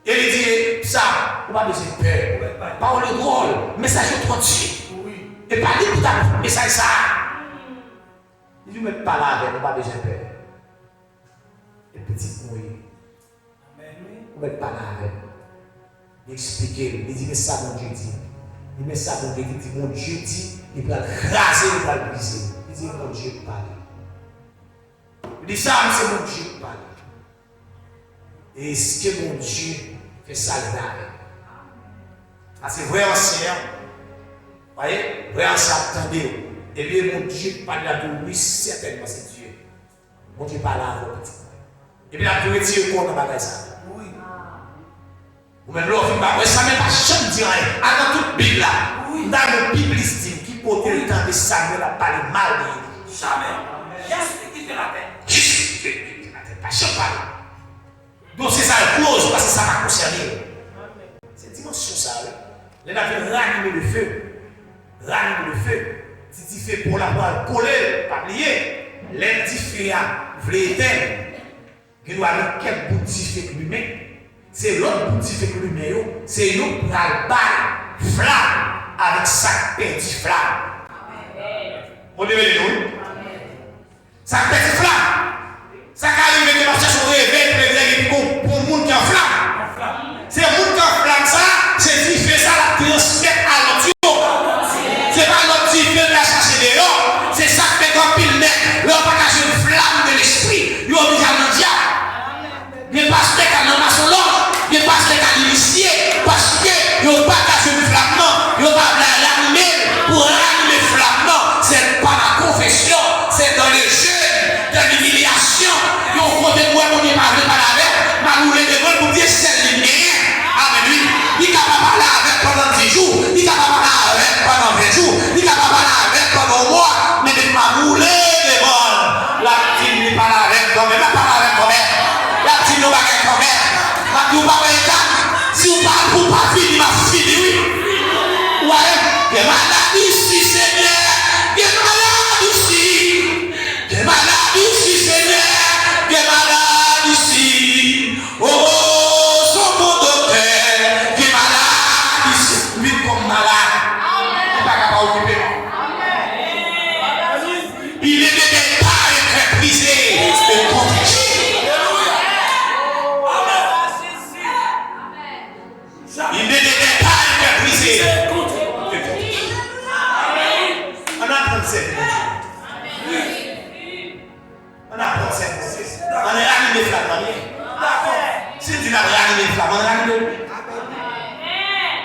Et il dit, ça, on va besoin de peur. Parole drôle, message trop dessus. Et pas dire tout à message ça. Il dit, on met pas là, on va besoin de peur. Et petit mouille. On met pas là. Il explique, il dit, mais ça, mon Dieu dit. Il met ça, mon Dieu dit, mon Dieu dit, il va raser, il va briser. Il dit, mon Dieu parle. Il dit, ça, c'est mon Dieu qui parle. Et est-ce que mon Dieu fait ça là? Parce que vrai ancien, vous voyez, vrai ancien, attendez. Et bien, mon Dieu parle là de lui, certainement c'est Dieu. Mon Dieu parle là avec petit. Et bien, la retirer quoi dans le bagage ça? Oui. Ou même l'autre, ça ne m'a pas jamais dit rien. Avant toute Bible là, dans le Bible qui porte le temps de Samuel à parler mal de lui. Jamais. Juste quitter la tête. Juste quitter la tête. Pas jamais parler. Donc c'est ça la cause parce que ça m'a concerné. C'est dimension ça. Les navires raniment le feu. Raniment le feu. Si tu fais pour la voile coller, pas plier. L'indifférent voulait éteindre. Il doit avoir quel bout de fait que lui-même. C'est l'autre bout de fait que lui-même. C'est l'autre pour la balle flamme avec sa petite flamme. Vous devez nous. Sa petite flamme. Ça arrive de marcher sur le réveil pour le monde qui en flamme. C'est le monde qui en flamme ça, c'est qui fait ça la transmettre à l'autre. C'est pas l'autre qui fait la chercher dehors. C'est ça qui fait qu'on pile net. L'on pas cacher une flamme de l'esprit. Il y a un diable. Il n'y a pas ce qu'à un maçon, il n'y a pas ce qu'à l'initié. Parce que il n'y a pas caché une flamme. Il n'y a pas l'animer pour ranimer flamme. C'est pas la confession, c'est dans les jeux. L'humiliation, ils ont compté pour moi, on n'est pas avec, m'a roulé devant pour dire c'est le mien. Amen. Il est capable de parler avec pendant 10 jours, il est capable de parler avec pendant 20 jours, il est capable de parler avec pendant un mois, mais il m'a roulé devant. La petite n'est pas là avec toi-même, elle parle avec toi-même. La petite n'est pas avec toi-même. Ma dit, pas avec toi. Si on parle pour pas fini, m'a fini, oui. Ouais, c'est on est ranimé flamme. Si tu n'as ranimé flamme, on est ranimé.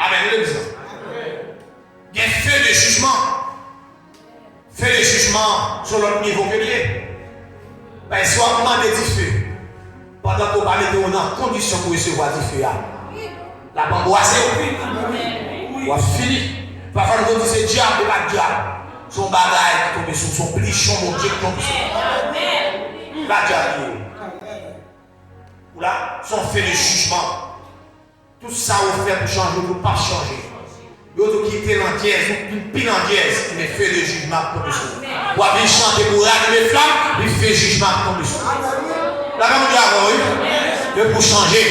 Amen. Il y a un feu de jugement. Feu de jugement sur l'autre niveau que lié. Ben, soit demandé du feu. Pendant qu'on va mettre en condition pour recevoir du feu. La bamboise, on a fini. Parfois, nous disons c'est diable, pas diable. Son bagage qui tombe sur son plichon, mon Dieu qui tombe sur. La diable. Là, son fait de jugement. Tout ça, on fait pour changer, pour ne pas changer. L'autre qui était en dièse, une pile en dièse, mais fait de jugement comme ça. Ou bien chanter pour rallumer les flammes, il fait jugement comme ça. La même chose, pour changer.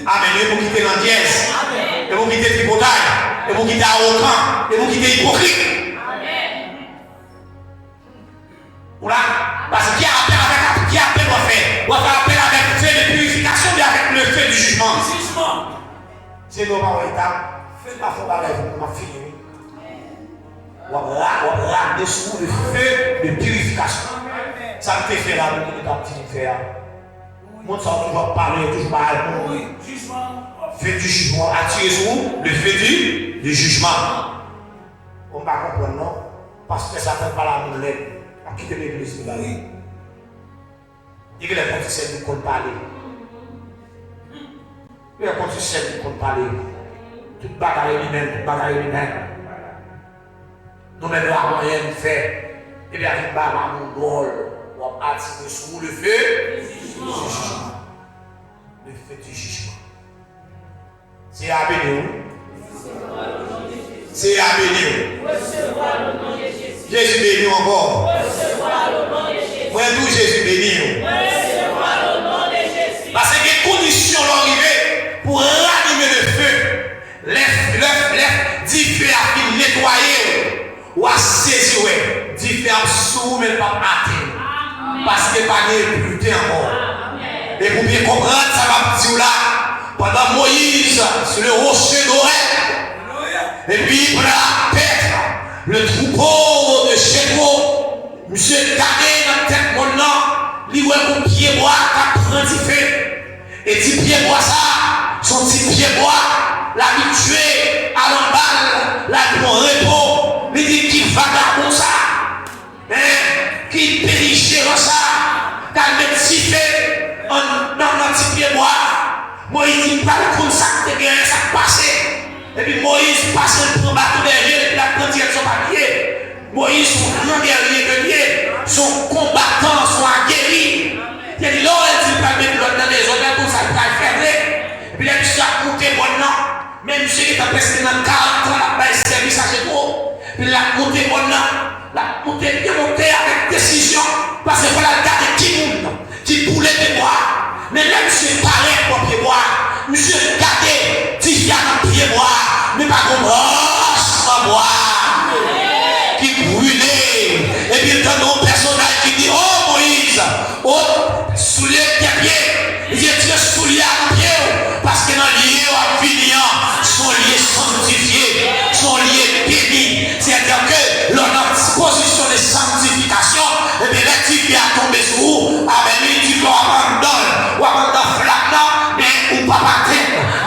Amen. Et pour quitter la dièse, et pour quitter le tripotage, et pour quitter arrogant, et pour quitter hypocrite. Voilà. Parce qu'il y a appel avec qui appel doit faire. On va faire appel avec le feu de purification, mais avec le feu du jugement. C'est normal, faites pas fond bagage pour ma fille. On va ramener sous le feu de purification. Ça me fait faire là, le petit faire. Mon sang toujours parler, toujours parler. Feu du jugement. Attirez sur le feu du jugement. On va comprendre, non? Parce que ça ne fait pas la monnaie. À quitter l'église. Il y a des politiciens qui comptent parler. Il y a des politiciens qui comptent parler. Toute bagarre lui-même, toute bagarre lui-même. Nous-mêmes, nous avons rien fait. Et bien, avec bagarre, mon drôle, on va attirer sous le feu du jugement. Le feu du jugement. C'est à bénir. C'est à bénir. Jésus béni encore. Moi, d'où Jésus béni. Parce que les conditions l'ont arrivé pour rallumer le feu. Les feux à nettoyer ou à saisir. Les feux à sous, mais pas atteindre. Parce que pas de impureté encore. Et pour bien comprendre, ça va dire là, pendant Moïse, sur le rocher d'Oreb, et puis pour la tête, le troupeau de Chétro, monsieur gardé dans la tête mon nom, lui ouais mon pied bois qui prend du feu. Et petit pied bois ça, son petit pied bois, l'habitué à l'emballe, la mon repos, lui dit qu'il vagabond ça, qu'il périche dans ça, qu'elle met petit feu dans notre petit pied bois. Moïse dit pas comme ça que tu as ça passé. Et puis Moïse passe pour battre derrière et puis la prend son papier. Moïse, son grand guerrier de lié, son combattant, son aguerri. Il dit là, elle dit pas mettre l'autre dans les autres pour ça pour faire. Et puis là, il s'est monté maintenant. Même monsieur qui t'a presque dans 40 ans, la base service à chez toi. Puis il a monté maintenant. La monté, il est monté avec décision. Parce qu'il fallait garder qui poulet de bois. Mais là, monsieur paraît pour pied bois. Monsieur gardé, qui vient dans pied bois. Mais pas comme roche en bois. Qui brûlait. Et puis, dans nos personnages qui dit, oh Moïse, oh, soulier tes pieds. Il dit, tu es soulier à pied. Parce que dans lié à finir, son lié sanctifié, son lié béni. C'est-à-dire que notre position de sanctification, et bien là, tu viens tomber sur vous, avec lui, tu dois abandonner, ou abandonner flagrant, mais ou pas battre.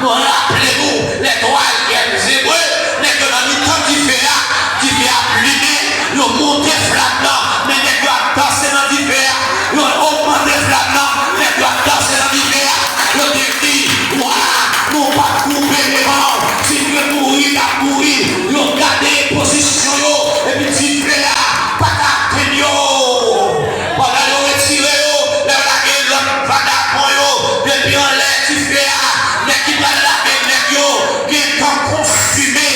Nous rappelez-vous les droits des Hébreux, les que dans le temps qui fait appliquer, nous monter flagrant, mais les doigts danser dans l'hiver, nous augmenter flagrant, les doigts danser dans l'hiver, nous dit, nous pas couper les mains, si tu veux mourir, t'as mourir, nous garder position, et puis tu fais là, pas t'atteindre, pendant nous retirer, là, l'autre va d'apprendre, et puis on laisse, tu fais là, mais qui va la yo, qui est comme consumé,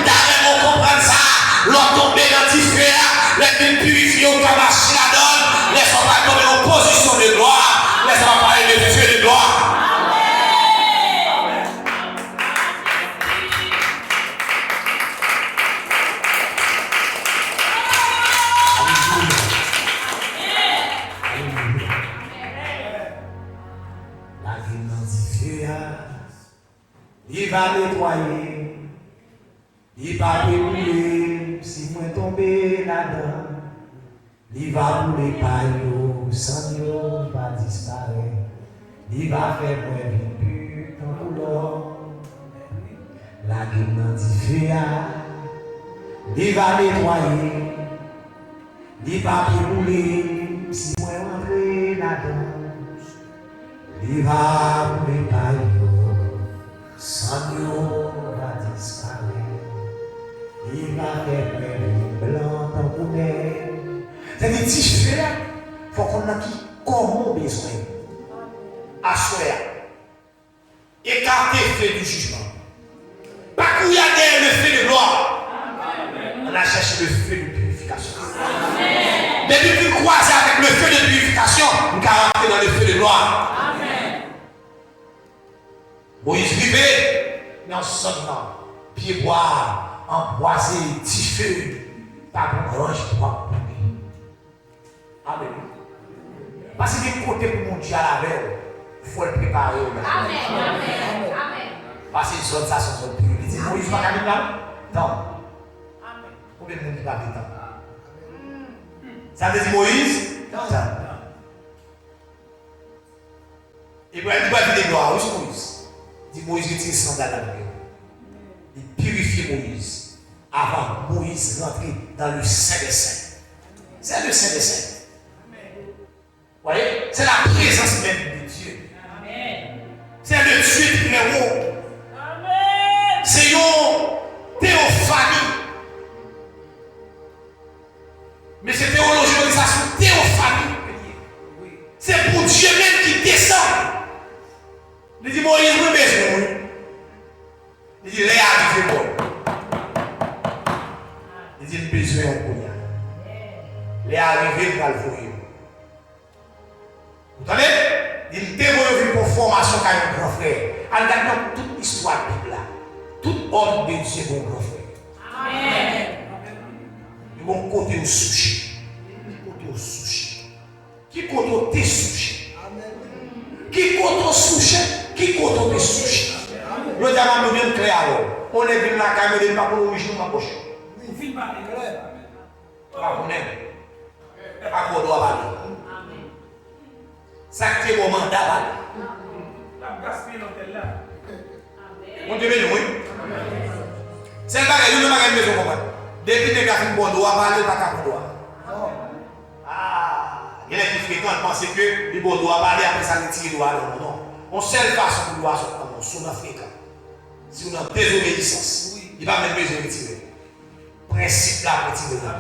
d'ailleurs, on comprend ça, l'autre tomber dans le feu, les filles purifiées au tabac, la donne, laisse on pas tomber en position de gloire, laisse on parler de feu de gloire. Il va nettoyer, il va brûler, si moi tomber là-dedans, il va brûler par yo, sans yo, Il va faire moins vite dans couleur. La gueule dans différa. Il va nettoyer. Il va brûler. Si moi rentrer là-dedans. Il va préparer. Sans nous va disparaître. Il va faire moins blanc dans couleur. C'est des petits feux là. Il faut qu'on a qui comment besoin. Assoya. Écarter le feu du jugement. Pas qu'il y a le feu de gloire. On a cherché le feu de purification. Depuis que nous croisons avec le feu de purification, nous allons rentrer dans le feu de gloire. Moïse vivait dans son nom. Pied bois, emboisé, petit feu. Pas de orange pour Amen. Parce que des côtés pour mon Dieu à la veille, il faut le préparer. Amen. Parce que les autres, ça sont purs. Il dit Moïse, pas qu'à non. Combien de monde qui va vite? Ça veut dire Moïse? Non. Ibrahim dit, il va gloire. Où est Moïse? Il dit Moïse retire sandales avec lui. Il purifie Moïse avant Moïse rentrer dans le Saint des Saints. C'est le Saint des Saints. Vous voyez? C'est la présence même de Dieu. C'est le Dieu qui est haut. C'est une théophanie. Mais cette théologie, ça c'est théophanie. C'est pour Dieu même qui descend. Il dit Moïse, oui, mais il dit Léa, il dit bon. Il dit besoin en Konya. Léa arrivé pour le voir. Vous entendez? Il témoigne pour formation qu'a un grand frère. En regardant toute l'histoire de la Bible, tout homme de Dieu est mon grand frère. Amen. Ils vont côté au sushi. Côté au sushi. Qui côté au thé sushi? Qui côté au sushi? Qui côté au thé sushi? Je dis à ma bien clair alors. On est venu la caméra, il n'est pas pour nous, je ne pas poche. Il ne filme pas, il est clair. Pas pour nous. Pas pour nous. Ça qui est mon mandat. On devait nous, oui. C'est le bagage, nous n'avons pas de maison pour moi. Depuis que nous avons fait un bon droit, on ne va pas de droit. Ah, il y a des qui pensent que le bon droit va aller après ça, retirer le droit. Non. On sait la façon pour le droit sur l'Afrique. Si on a désobéissance, il va même besoin de retirer. Principe là, retirer le droit.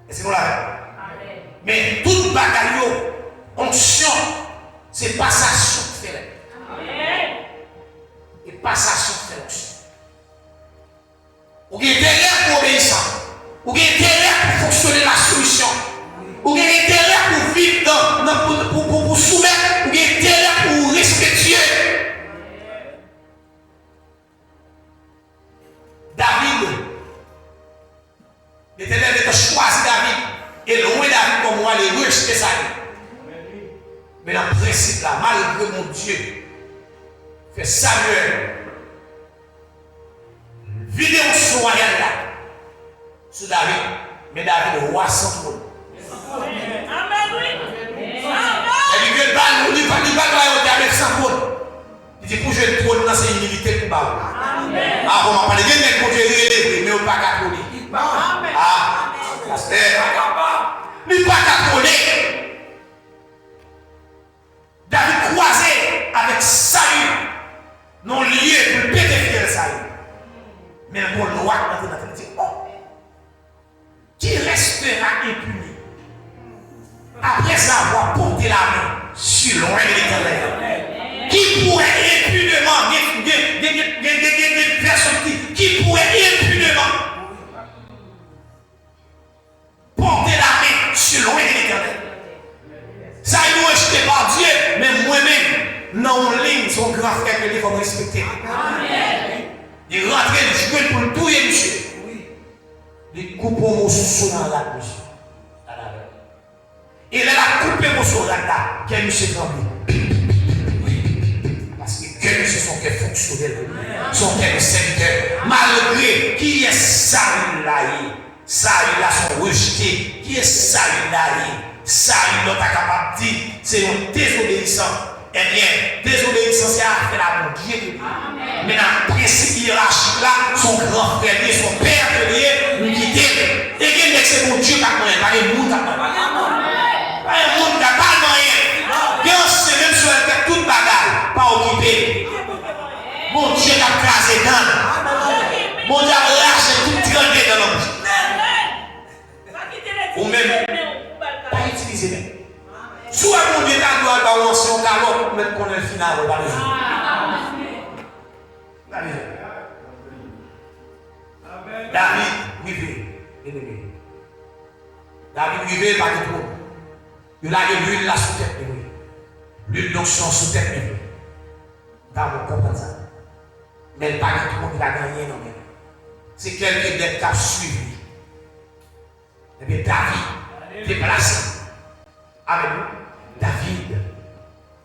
Est-ce que nous l'avons? Mais toute bagaille, onction, c'est passation de fait. Et passation de fait onction. Ou bien derrière pour obéissance. Ou bien derrière pour fonctionner la solution. Ou bien derrière pour vivre pour soumettre. Ou bien derrière pour respecter. David, l'Éternel a choisi David. Et loin David comme moi, les rejeter ça. Mais dans le principe là, malgré mon Dieu, fait Samuel, vidéo sur royal là, sur David, mais David le roi sans trône. Amen, oui. Il dit que le bal, il va avec sans trône. Il dit pour jouer le trône, c'est une humilité pour Baou. Amen. Ah, on va parler de quelqu'un pour Dieu, mais on ne pas catholique. Amen. Ah, c'est il n'est pas catholique. David croisé avec Saül, non lié pour péter Saül. Mais mon loi dans la dit, oh, qui restera impuni après avoir porté la main sur loin de l'Éternel? Qui pourrait impunément, des personnes qui pourraient impunément porter la main sur loin de l'Éternel? Ça est rejeté par Dieu, mais moi-même, non, ligne, son grand frère que il faut respecter. Amen. Il rentre, il joue pour le tout et monsieur. Il coupe mon morceau dans la monsieur. Il a coupé mon morceau là, quel monsieur tremble. Parce que quel monsieur son cœur fonctionnel, son cœur serviteur, malgré qui est Saül là, Saül là sont rejetés, qui est Saül là, ça, il n'est pas capable de dire, c'est une désobéissance. Eh bien, désobéissance, c'est à faire la bon Dieu. Mais dans le principe hiérarchique là, son grand frère, son père, nous quitter. Et qu'il est c'est mon Dieu qui a moyen, pas le monde qui a moyen. Pas le monde qui a pas moyen. Bien, c'est même si elle fait toute bagarre, pas occupé. Mon Dieu qui a crasé dans. Mon Dieu a lâché tout trembler dans l'homme. Ou même, pas utiliser même. Soit mon Dieu a doit balancer un galop pour mettre qu'on est final au bas. David, oui. David, oui, pas du tout. Il a l'huile là sous tête, oui. L'huile d'onction sous tête, oui. David, comprendre ça. Mais pas du tout, il a gagné, non. C'est quelqu'un qui a suivi. Et bien, David, déplacé. Avec nous. David,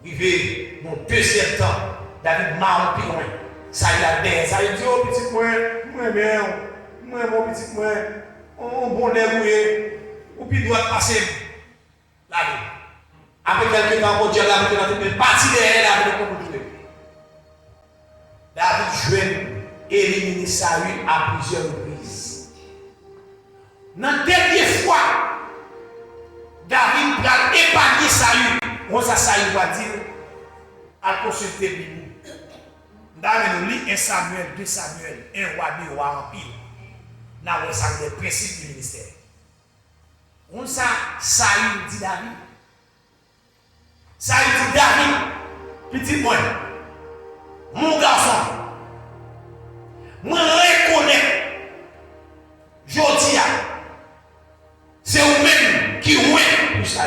vivait mon deuxième temps. David m'a plus loin. Ça y a des, ça y dit, oh petit moi bien, moi mon petit moi, on bon dérouillé, ou puis doit passer la vie. Après quelques temps, mon Dieu l'a mis dans une partie derrière la vie de mon David jouait éliminer Saül à plusieurs reprises. Dans la dernière fois, David va épargner Saül. On ça Saül va dire à consulter Bible. Dans le livre 1 Samuel, 2 Samuel, 1 roi, 2 rois en pile. Dans le principe du ministère. On ça Saül dit David. Saül dit David, petit moi, mon garçon, moi reconnais, je dis, c'est vous-même qui oué pour ça.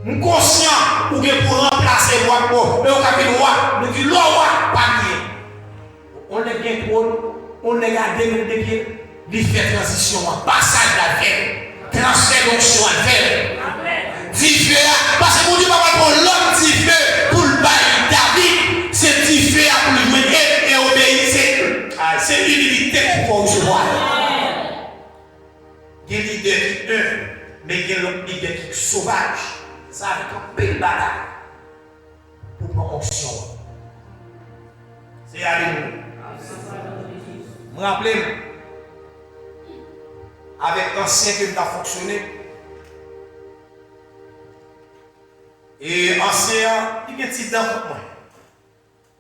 Je suis conscient ou que pour remplacer moi, mais au capitaine roi, nous dit le roi, pas bien. On est bien pour on est gardé depuis il fait transition, passage de la vie, transfert d'onction à faire. Diffé, parce que mon Dieu va pas pour l'homme diffé pour le bail David, c'est diffé pour le jouer et obéir. C'est l'humilité pour recevoir. Il y a des leaders qui œuvrent, mais il y a des leaders qui sont sauvages. Ça va être un belle bataille pour prendre onction. C'est Alléluia. Je me rappelle, avec l'ancien qui a fonctionné, et l'ancien, il y a un petit dent pour moi.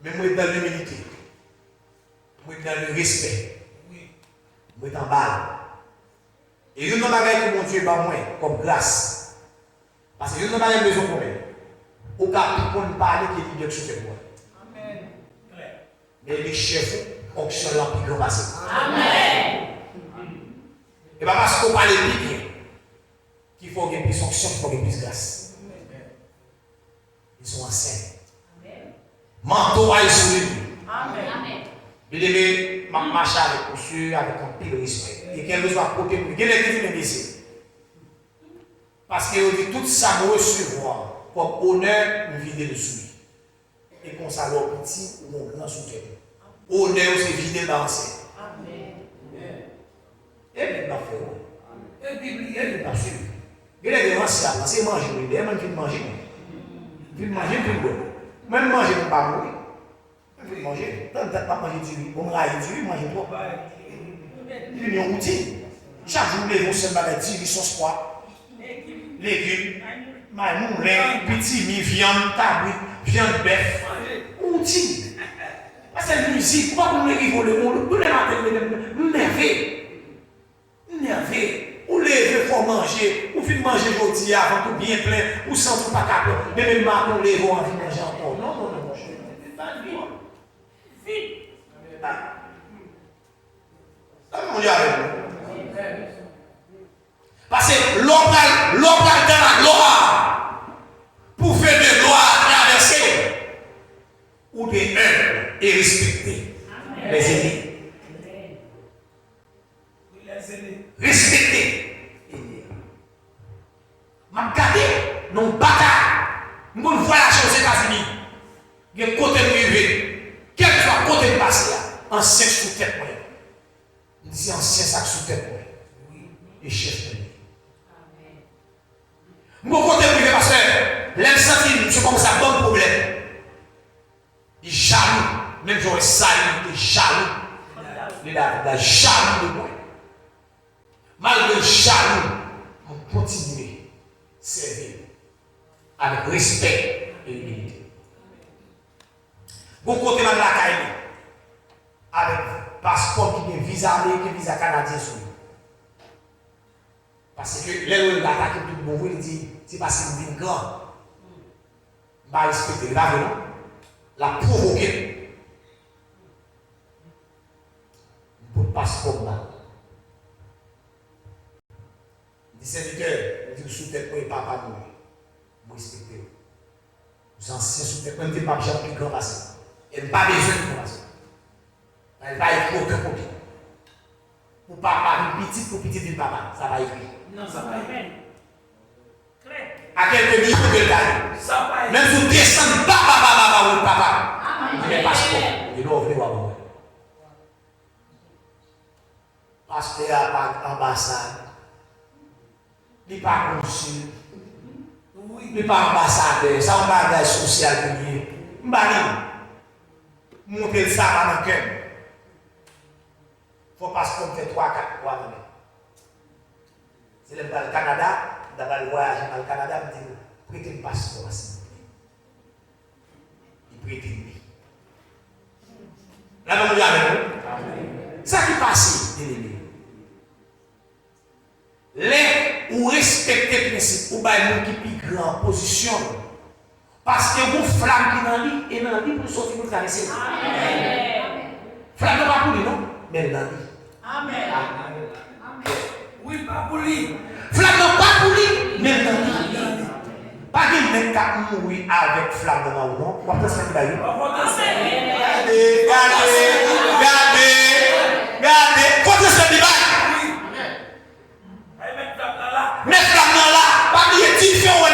Mais moi, dans l'humilité, moi, dans le respect, moi, dans balle. Et il y a un bagage que mon Dieu m'a moi comme grâce. Parce que je n'ai pas besoin de moi. Au cas où on parle qui est leader sur le moi. Amen. Mais les chefs fonctionnent là plus grand passé. Amen. Et pas parce qu'on parle de bien qu'il faut qu'il y ait plus fonction, qu'il faut qu'il y ait plus grâce. Ils sont anciens. Manteau à sur lui. Amen. Il devait marcher avec monsieur avec un pile de respect. Et qu'elle nous soit côté pour qu'il y ait des gens. Parce qu'il dit tout ça nous recevoir comme honneur, nous vider le soumis. Et qu'on s'alloue petit ou mon grand soutien. Honneur, c'est vider l'ancien. Amen. Et bien, il va faire. Et puis, il va suivre. Il est devant ça, c'est manger. Il est même qu'il mange. Il mange, il boit. Même manger, il ne pas mourir. Il faut manger. Tant que tu n'as pas mangé du riz, on raille du riz, manger trop. Il est en routine. Chaque jour, les gens se battent du riz, sauce poids. Légumes, moulin, petit mi, viande, tabou, viande bœuf, outils. Parce que la musique, pourquoi vous me rigoler le monde? Vous les matins, vous nervez. Vous levez pour manger, vous finissez manger aujourd'hui avant tout bien plein, vous sentez pas capable, mais même maintenant, vous levez envie de manger encore. Non, vite. On y arrive. Parce que l'homme dans la gloire, pour faire de gloire traverser, ou de humble et respecter les ennemis. Respecter. Je regarde nos batailles. Je vois la chose aux États-Unis. Il y a un côté de arriver. Quel que soit le côté de passer, ancien sous tête. Je dis ancien sac sous tête. Et chef de L'aime sentir, c'est comme ça, bon problème. Il est jaloux. Même j'aurais sali, il est jaloux. Il est jaloux de moi. Malgré le jaloux, on continue à servir avec respect et humilité. Vous côté dans la caille, avec passeport qui est visa américain, visa canadien sur lui. Parce que les gens l'attaquent tout le monde, il dit, c'est parce qu'il est grand. Il va respecter, il va venir, la provoquer. Pour passeport là. Il dit, serviteur, il dit, sous tête, il pas pas mourir. Vous respectez. Vous anciens sous tête, il dit, pas besoin de plus grand passé. Il n'a pas besoin de grand passé. Il va écrire aucun copie. Pour papa, une petite pour petit papa, ça va écrire. Non, ça va écrire. À quelques niveaux de l'âge. Même si vous descendez, papa, il est passeport. Il doit venir voir moi. Pasteur à pas ambassade. Il n'est pas consul. Il n'est pas ambassadeur. Ça, on va avoir social. Il va monter ça dans le cœur. Il faut pas se compter 3-4 mois. C'est le Canada, dans le voyage dans le Canada, il dit, prêtez le passeport, s'il vous plaît. Il prête lui. Là, vous avez avec nous. Ça qui passe, les ou respecter le principe, ou bien les qui plus grand position. Parce que vous flamme qui dans lui, et dans lui pour sortir pour traverser. Flamme pas pour lui, non? Mais dans lui. Amen. Oui, pas pour lui. Flamme pas pour lui, mais dans lui. Pas de même qu'à mourir avec flamme dans le nom. Vous pensez que c'est regardez. Quand est-ce que mais flamme là, pas de différent, on a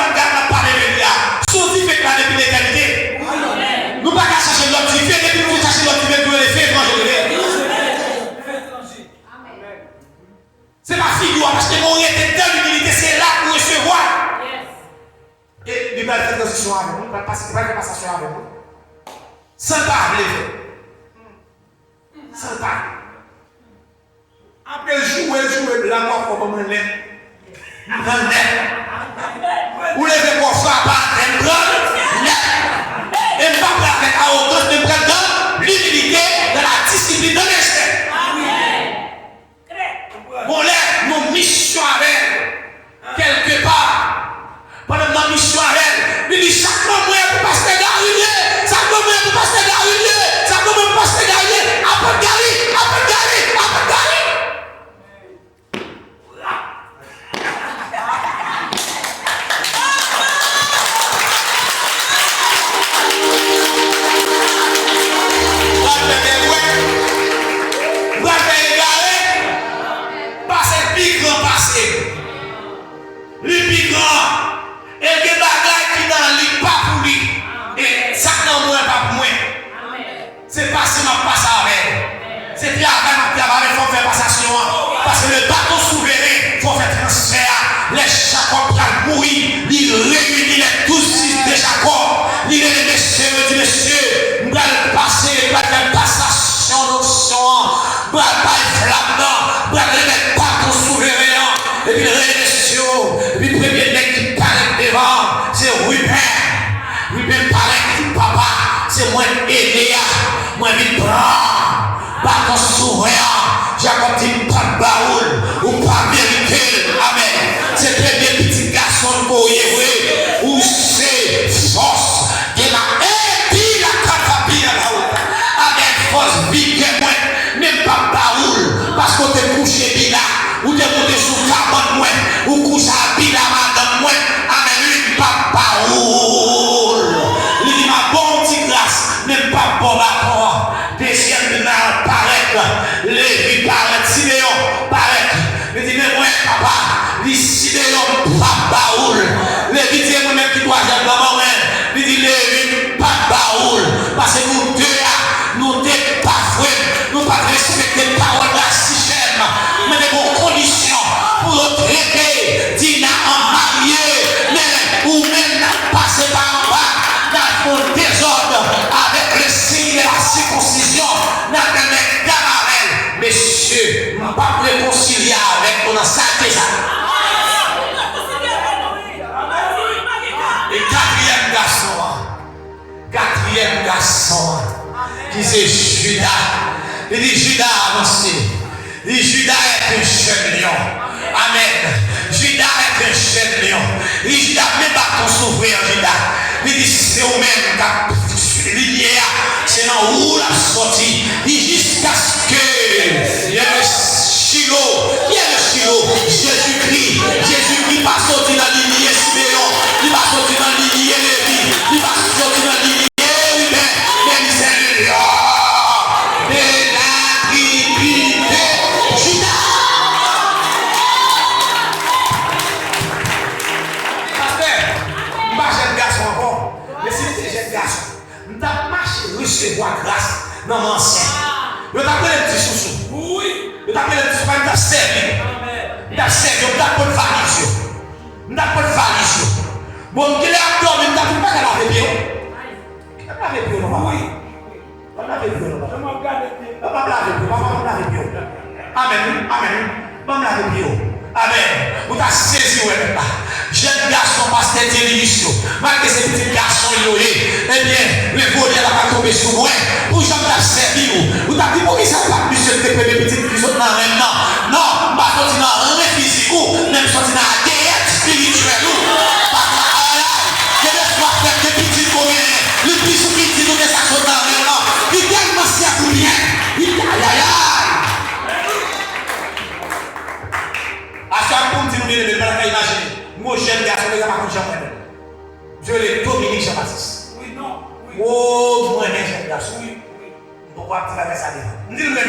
parlé de là. Sauf qui fait la depuis l'éternité. Nous pas qu'à chercher l'autre qui fait, depuis nous chercher l'autre qui fait, nous les fait étranger. C'est ma figure, parce que mon était dans l'humilité, c'est là pour recevoir. Et il va faire transition avec nous, il va passer une passation avec nous. Sans parler. Sans parler. Après jouer, la mort comme un lait. Vous levez pour ça par un grand et pas avec à hauteur de prendre l'humilité, de la discipline, de l'esprit. Mon lèvre, nos missions avec quelque part. Pendant ma mission avec, il dit chaque moment pour passer d'arriver, chaque moment pour passer d'arriver, chaque moment pour passer d'arriver, après Gary, après Gary, après Gary. C'est pas si ma passe avec. C'est bien avant il faut faire passation. Parce que le bateau souverain, il faut faire transfert. Les Jacob qui ont mouru, ils réunissent les 12 fils de Jacob. Ils les messieurs, nous allons passer, nous allons faire passation d'option. Nous allons faire flamme, nous allons les bateaux souverains. Et puis les messieurs, et puis le premier mec qui paraît devant, c'est Ruben. Ruben paraît qui papa, c'est moi Eléa. Moi, je prends, pas ton sourire. Jacob dit, pas de baoul, ou pas mérité. Amen. C'est le premier petit garçon pour y où c'est force de la et la catapille à la haute. Avec force vive, même pas baoul, parce qu'on te couché bila, ou te monté sous cabane, ou couché à bila, madame, amen, lui, pas baoul. Il dit, ma bonne petite grâce, même pas bon rapport. Deuxième de la paraître, les paraître, Sidéon, paraître. Il dit, mais moi, papa, les Sidéon, papa. quatrième garçon, qui c'est Judas. Il dit Judas avancé. Il dit Judas est un jeune lion. Amen. Judas est un jeune lion. Il dit Judas, même pas ton s'ouvrir, Judas. Il dit c'est au même cap. C'est dans où la sortie. Il dit jusqu'à ce que il y ait le Shiloh. Qui est le Shiloh? Jésus-Christ. Jésus-Christ va sortir dans l'lignée Siméon. Il va sortir dans l'lignée Lévi. Il va sortir dans l'lignée Ruben. Mais c'est le lion de la tribu de Judas. Pasteur, je ne suis pas jeune garçon encore. Mais si tu es jeune garçon, nous avons marché recevoir grâce dans mon ancien. Nous avons appelé les petits sous-sous. Oui. Nous avons appelé les petits sous-sous. Nous avons servi. Nous avons servi. Nous avons appelé valise. Nous avons appelé valise. Bon, qui est abdomen, nous n'avons pas qu'à laver bien. On a lavé bien, non, oui. On a lavé bien, non. On va laver bien. On va laver bien. Amen. Amen. On va laver bien. Amen. Vous avez saisi, ouais, là. Jeune garçon, pasteur Délicieux. Malgré ces petits garçons, eh bien, le volet va pas tomber sur moi. Pour j'en ai servi, vous avez dit, pour qui ça va plus se faire des petites qui sont dans le même temps? Non, je vais sortir dans un physique, même sortir dans la guerre spirituelle. Des petits combien, le plus qui dit nous ça sont dans le nom. Il est tellement si à combien. Il aïe aïe aïe. À chaque fois que nous ne pas imaginer. Moi jeune garçon, je ne sais pas comment je l'ai Dominique Jean-Baptiste. Oui, non. Oh, moi jeune garçon. Oui. Pourquoi tu vas faire ça? Je dis le même.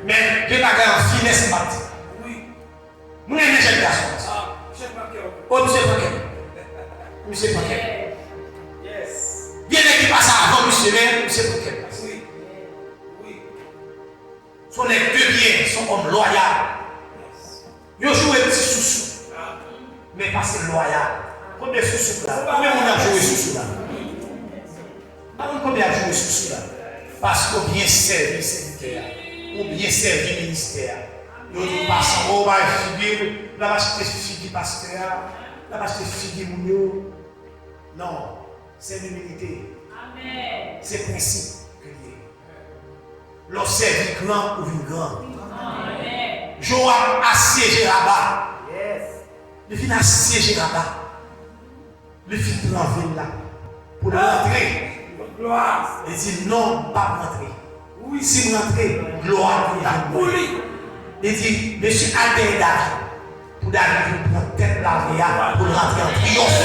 Mais je n'ai pas de finesse baptiste. Oui. Moi jeune garçon. Ah, monsieur Paquet. Oh, monsieur Paquet. Monsieur Paquet. Bien qui passe avant monsieur, mais monsieur Paquet. Oui. Oui. Sont les deux biens, sont hommes loyaux. Ils jouent un petit sous-sous. Mais pas c'est loyal. Combien de sous-sous là? Combien on a joué sous-sous là? Combien on a joué sous-sous là? Parce qu'on bien servi serviteur, ou bien servi ministère. Nous nous passons au bas figure, là bas c'est figure pasteur, là bas c'est figure mounio. Non, c'est l'humilité. Amen. C'est le principe que lié. L'on servi grand ou une grande. Amen. Joab assiégé Rabat. Yes. Le fin assiégé Rabat. Le fin de l'envie là. Pour rentrer. Gloire. Il dit non, pas rentrer. Oui. Si vous rentrez, gloire pour la oui. Il dit, monsieur Albert David, pour David prendre tête la réa pour rentrer en triomphe.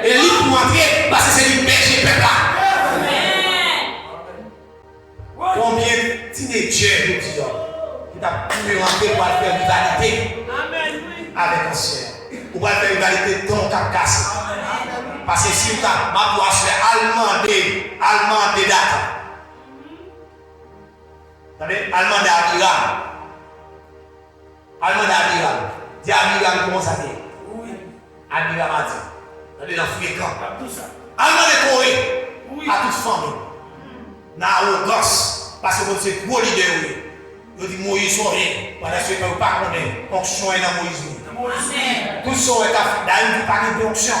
Et lui pour rentrer, parce que c'est lui berger peuple là. Combien de teenagers nous disons qui t'a pu rentrer pour faire rivalité avec un sœur. Ou pour faire rivalité dans le cap cassé. Parce que si vous avez ma voix sur allemand de data. Vous savez, allemand d'Amiral. Allemand d'Amiral. Dis Amiral comment ça dit? Oui. Amiral m'a dit. Vous allez dans le fréquent. Allemand de Corée. Oui. À toute famille. Dans l'arrogance. Parce que vous êtes gros leader. Vous dites Moïse soit rien. Pendant que vous ne pas connaître. Onction est dans Moïse. Tout ça est à d'ailleurs, vous parlez d'onction.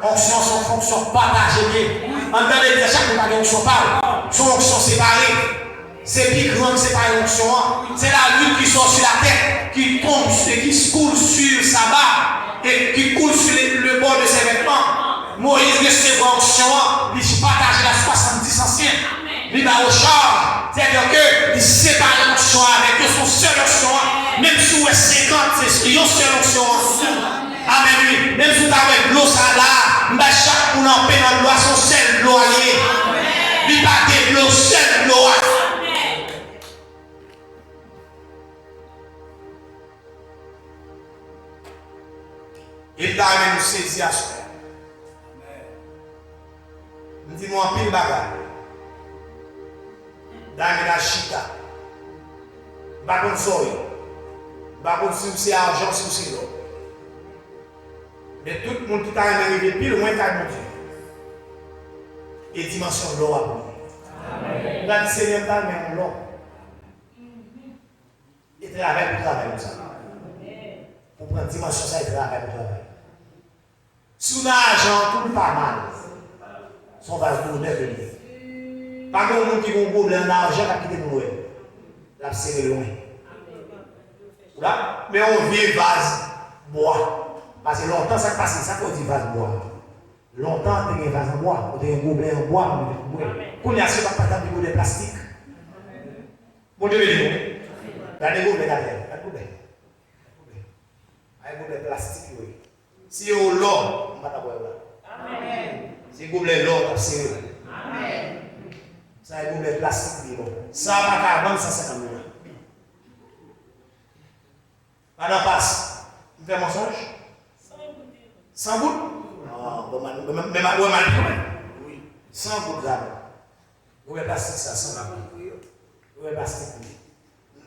Onction, son fonction partagée. Entendez bien, chaque fois onction parle. Son onction séparée. C'est plus grand que c'est pas une onction. C'est la lutte qui sort sur la tête, qui tombe et qui coule sur sa barbe et qui coule sur le bord de ses vêtements. Moïse recevra onction, il partage la 70 anciens. Il va au char. C'est-à-dire qu'il sépare l'onction avec son seul onction. Même si vous êtes 50, c'est une seule onction. Amen. Même si vous avez l'eau là, chaque monde en paix dans l'eau, son seul l'eau allié. Il va de l'eau, seul l'eau. Il a même saisi à ce faire. Je dis moi en pile bagarre. Dans la chita. Bagon soy. Bagon si c'est argent, si c'est l'eau. Mais tout le monde qui a arrivé pile, au moins qu'à monter. Et dimension de l'eau à vous. Dans le Seigneur, mais l'eau. Il travaille pour travailler comme ça. Pour prendre dimension, ça, il travaille pour travailler. Si vous avez l'argent, tout n'est pas mal. son vase de l'honneur de lui. Pas comme nous qui avons gobelet en argent qui a quitté nous. La serré loin. Là, mais on vient vase bois. Parce que longtemps ça passe, ça qu'on dit vase bois. Longtemps, on a un vase en bois, on a un gobelet en bois. Qu'on y a ce pas de gobelet plastique. Bon Dieu béni. Dans les gobelets derrière, un gobelet. Un gobelet plastique, oui. Si on l'or, on va t'avoir là. Amen. Si on gobelet l'or, on va serrer. Amen. Ça un gobelet plastique, bon. Ça va pas vendre 150 000. Madame passe. Vous faites mensonge? 100 gouttes? Non, mais ma mal oui. 100 gouttes d'âme. Vous faites plastique, ça, 100 gouttes. Vous faites plastique.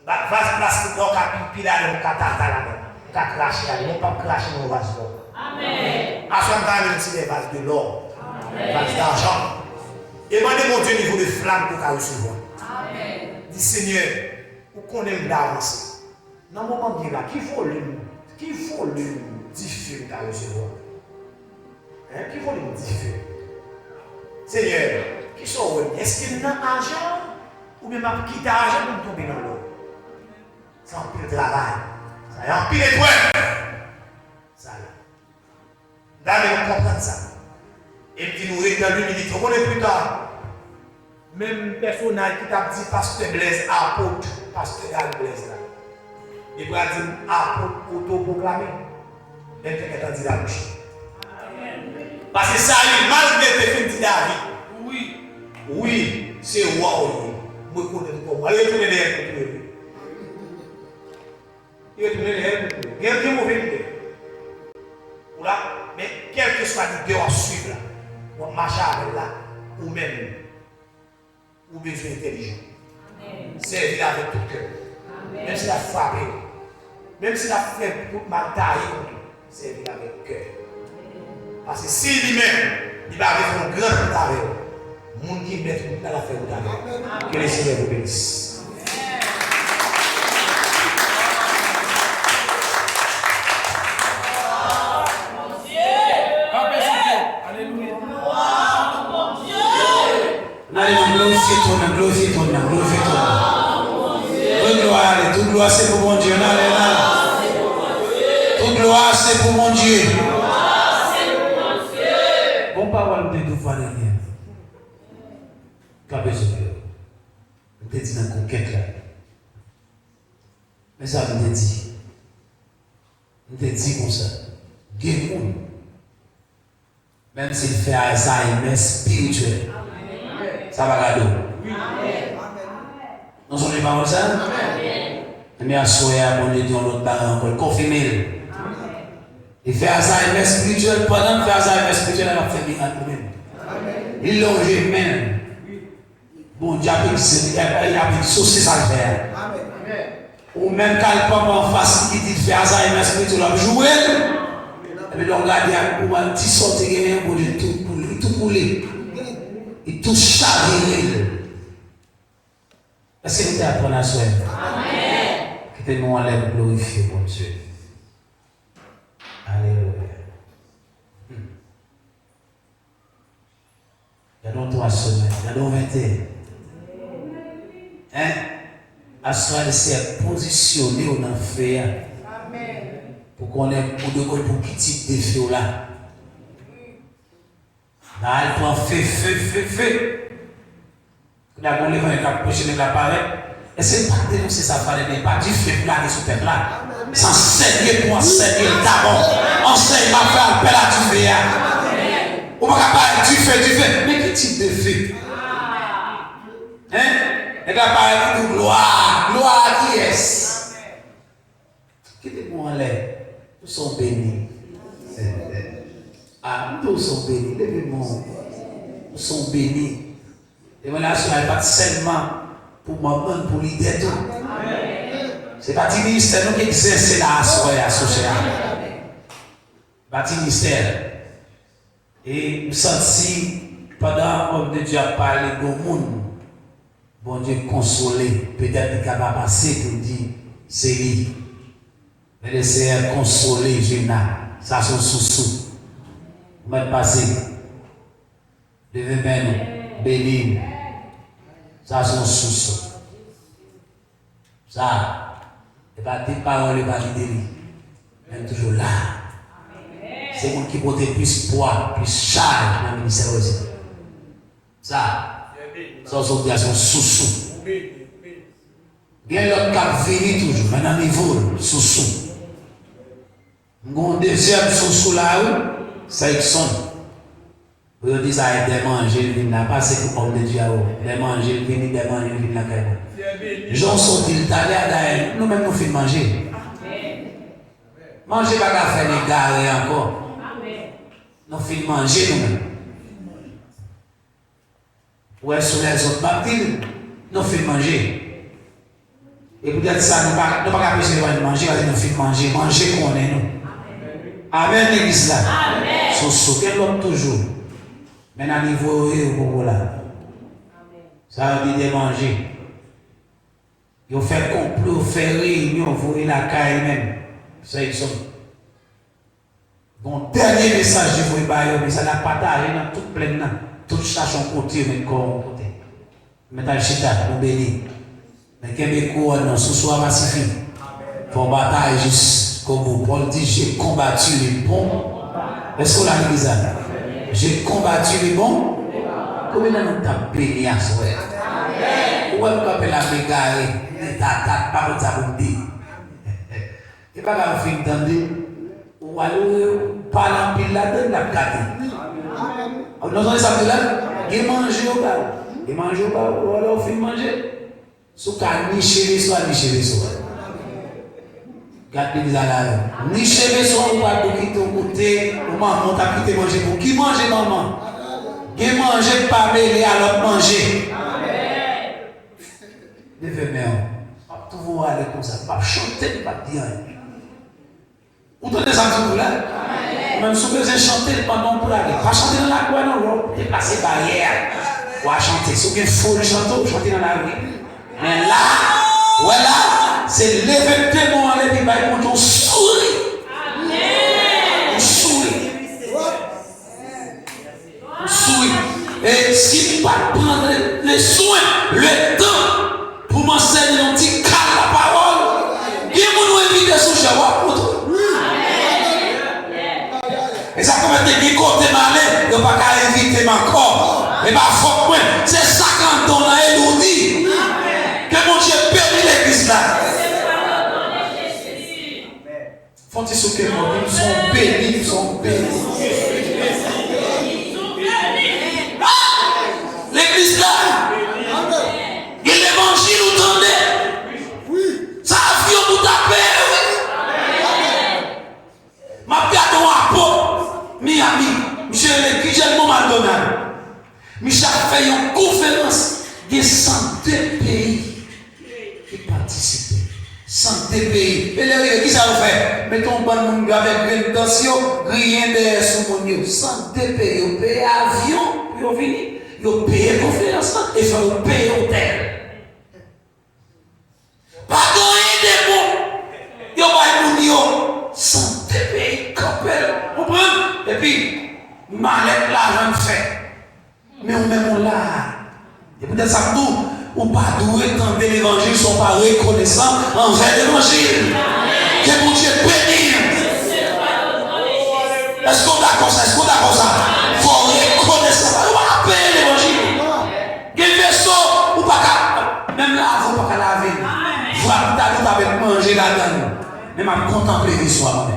Vase plastique, donc, à piler, on va cracher, on va pas cracher dans le vase d'or. Amen. À ce moment-là, c'est des vases de l'or, des vases d'argent. Et demandez mon Dieu niveau de flamme pour qu'à recevoir. Amen. Dis Seigneur, vous connaissez d'avancer. Dans le moment bien là, qui faut le diffuser qu'à recevoir? Qui faut le diffuser? Seigneur, qui sont est-ce qu'il y a argent ou bien m'a quitté l'argent pour tomber dans l'eau? C'est un pile de travail. Ça y est, un pile d'étoile. Ça y est. D'ailleurs, on comprend ça. Et puis nous dans l'humilité. On est plus tard. Même personnage qui t'a dit pasteur Blaise, apôtre, pasteur Gal Blaise là. Il va dire apôtre, auto-proclamé. Même quelqu'un t'a dit la bouche. Parce que ça y est, malgré tes fins de David. Oui. Oui, c'est roi. Moi, je connais tout comme moi. Allez, retournez derrière. Il retourne derrière. Il y a un mauvais idée. Mais quel que soit l'idée à suivre, on marche avec là, ou même, ou besoin intelligent. Servir avec tout cœur. Même si la frappé, même si la fait toute ma taille, servir avec cœur. Parce que si lui-même, il va avec un grand travail, le monde qui met tout dans la fête de que les Seigneurs vous bénissent. Glorifiez ton nom, glorifiez ton nom, glorifiez ton nom. Toute gloire, toute gloire c'est pour mon Dieu. Toute gloire c'est pour mon Dieu. Bon parole de tout faire derrière. Qu'à besoin de nous te dit dans la conquête là. Mais ça nous te dit. Nous te dit comme ça. Dieu monde. Même s'il fait Alzheimer spirituel. Ça va garder. Nous sommes les paroles ça? Mais à soya, mon Dieu, on l'autre part encore, confirmer. Il fait Alzheimer spirituel, pendant qu'il fait Alzheimer spirituel, il a fait bien à nous-mêmes. Il longe même. Bon Dieu, il a pris saucisse à le faire. Ou même quand le papa en face qui dit de faire Alzheimer spirituel, il a joué. Et puis, on regarde, il a un petit sorti, pour lui, tout couler. Et tout chaviré. Est-ce que vous apprenez à soi? Amen. Quittez-nous en l'air glorifier, mon Dieu. Alléluia. Gardons 3 semaines, gardons 21. Hein? À soi, c'est positionné au enfer. Amen. Pour qu'on ait pour qui type de feu là. Là, elle prend feu. Nous avons levé un cap prochain de l'appareil. Et c'est pas dénoncer ça, mais pas du feu là sur terre là. S'enseigner pour enseigner d'abord. Enseigne ma faire appel à du feu. On va pas parler du feu. Mais quel type de feu? Hein? Et là, parler de gloire. Gloire à qui est-ce? Quittez-moi en l'air. Nous sommes bénis. Ah, nous sommes bénis. Levez-moi. Nous sommes bénis. Les relations n'est pas seulement pour maman, pour l'idée de tout. C'est pas du ministère nous qui exerce la association. Pas du ministère. Et nous sentons, pendant l'homme de Dieu a parlé au monde, bon Dieu consolé, peut-être qu'il va passer pour dire, c'est lui. Mais le Seigneur consolé, Jéna, ça son sous-sous. Vous m'êtes passé. Devez bien bénir. Ça, c'est un sous. Ça, et pas des paroles, et pas d'idées. Même toujours là. C'est moi qui porte plus poids, plus charge dans le ministère aussi. Ça, c'est son sous-sous. Il y a l'autre qui a venu toujours, mais dans le niveau, sous-sous. Mon deuxième sous-sous là, c'est Exxon. Vous dites ça, des manger, il vient là, pas c'est pour de Dieu, des manger, il vient, des manger, il vient là. Jean sont-ils d'ailleurs, nous-mêmes nous faisons manger. Manger pas qu'à faire les garés encore. Nous faisons manger nous-mêmes. Ouais, sur les autres baptêmes, nous faisons manger. Et peut-être ça, nous ne pouvons pas empêcher de manger, parce que nous faisons manger, manger qu'on est nous. Amen, l'église là. Amen. Sous quel homme toujours. Mais à niveau où là. Ça veut dire de manger. Ils fait complot, fait réunion, vous voyez la caille même. Ça ils sont. Bon, dernier message je vous mais ça l'a partagé dans toute pleine, toute station côté, mais comme côté. Mettez chita, nous bénis. Mais Québécois, non, ce soir pacifique. Pour bataille juste comme vous. Paul dit, j'ai combattu les bons. Est-ce que la l'église a? J'ai combattu les bons. Combien de nous t'as béni à ce moment? Où est-ce qu'on appelle la bégarée? T'as pas de ça pour dire. Et pas qu'à faire entendre. Ou alors, parler en pile là-dedans, la gâter. Nous avons ça là. Il mange au bas. Il mange au bas. Ou alors, on fait manger. Sous qu'à ni chez les soirs, ni chez les soirs. Gardez les alarmes. Ni chez les soirs, ou pas de quitter au côté, ou maman t'a quitté manger pour qui mange maman? Qui mange pas mêler à l'autre manger. Devez mère, pas tout vous aller comme ça, pas chanter, pas dire. Vous tenez ça tout là? Même si vous pouvez chanter pendant pour aller, pas chanter dans la cour, non, déplacer barrière. Ou à chanter, si vous avez folie chanter, chanter dans la rue. Mais là, voilà, c'est l'événement à l'époque quand on sourit. On sourit. On sourit. Et si pas prendre les soins, le temps pour m'enseigner un petit cas la parole, il nous invite sur chez vous. Et ça comme des côté malin, il n'y a pas qu'à inviter encore. Mais pas faut c'est ça quand on a éloigné. Que mon Dieu bénisse l'église là. Faut-il ce que ils sont bénis, ils sont bénis. L'église là, et l'évangile vous tendez. Ça a vu vous taper. Ma piade en apôtre, Miami, monsieur l'église, j'ai le moment Donald. Michel fait une conférence des centaines de pays. Participer. Santé pays. Et les qui ça vous fait? Mettons un bon monde avec une tension, rien de sous mon santé pays. Vous payez avion, puis vous venez. Vous payez conférence et vous payez hôtel. Pas de des bons. Vous payez mon santé pays. Compel. Vous comprenez? Et puis, mallette l'argent fait. Mais on met là. Et peut-être ça nous. Ou pas doué tenter l'évangile, sont pas reconnaissants envers l'évangile. Que mon Dieu bénisse. Est-ce qu'on est d'accord ça? Est-ce qu'on est d'accord ça? Il faut reconnaître. On va payer l'évangile. Il y a un vaisseau, ou pas même là, il ne faut pas laver. Il faut avec manger là-dedans. Mais je contempler l'histoire.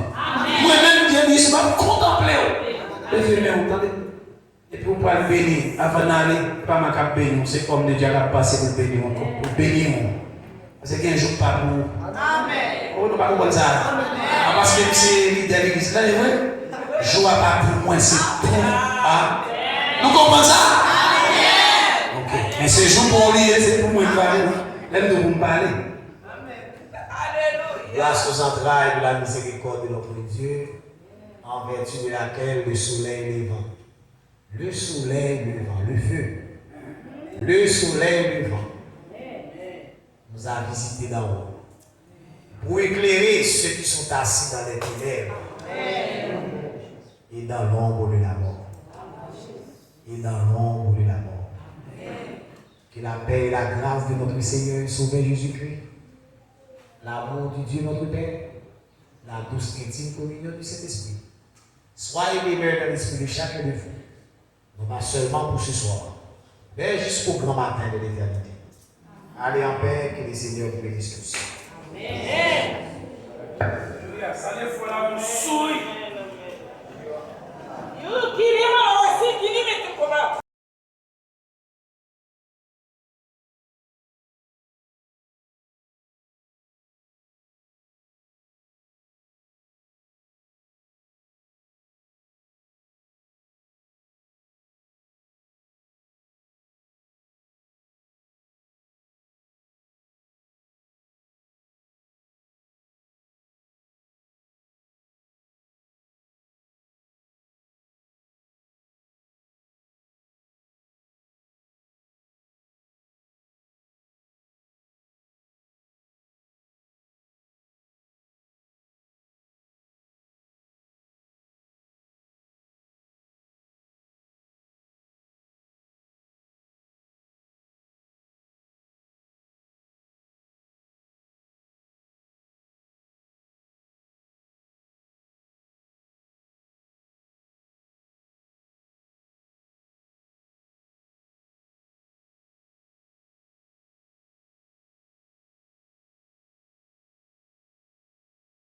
Moi-même, Dieu dit, je vais contempler. Et puis, vous pouvez le bénir. Avant d'aller, pas ma cap bénir. C'est comme Dieu a passé pour bénir. Pour bénir. Parce qu'il y a un jour pas pour vous. Amen. On ne peut pas comprendre ça. Parce que c'est l'idée de l'église. Là, c'est vrai. Jour pas pour moi, c'est pour. Nous comprenons ça? Amen. Ok. Mais ce jour pour lui, c'est pour moi de parler. L'aime de vous parler. Grâce aux entrailles de la miséricorde de notre Dieu, en vertu de laquelle le soleil levant. Le soleil levant, le feu. Le soleil levant nous a visités d'en haut pour éclairer ceux qui sont assis dans les ténèbres et dans l'ombre de la mort et dans l'ombre de la mort. Que la paix et la grâce de notre Seigneur et Sauveur Jésus-Christ, l'amour du Dieu notre Père, la douce intime communion du Saint-Esprit, soyez demeurés dans l'esprit de chacun de vous, non pas seulement pour ce soir, mais jusqu'au grand matin de l'éternité. Allez en paix, que le Seigneur vous bénisse tous. Amen. Ça les faut la souris.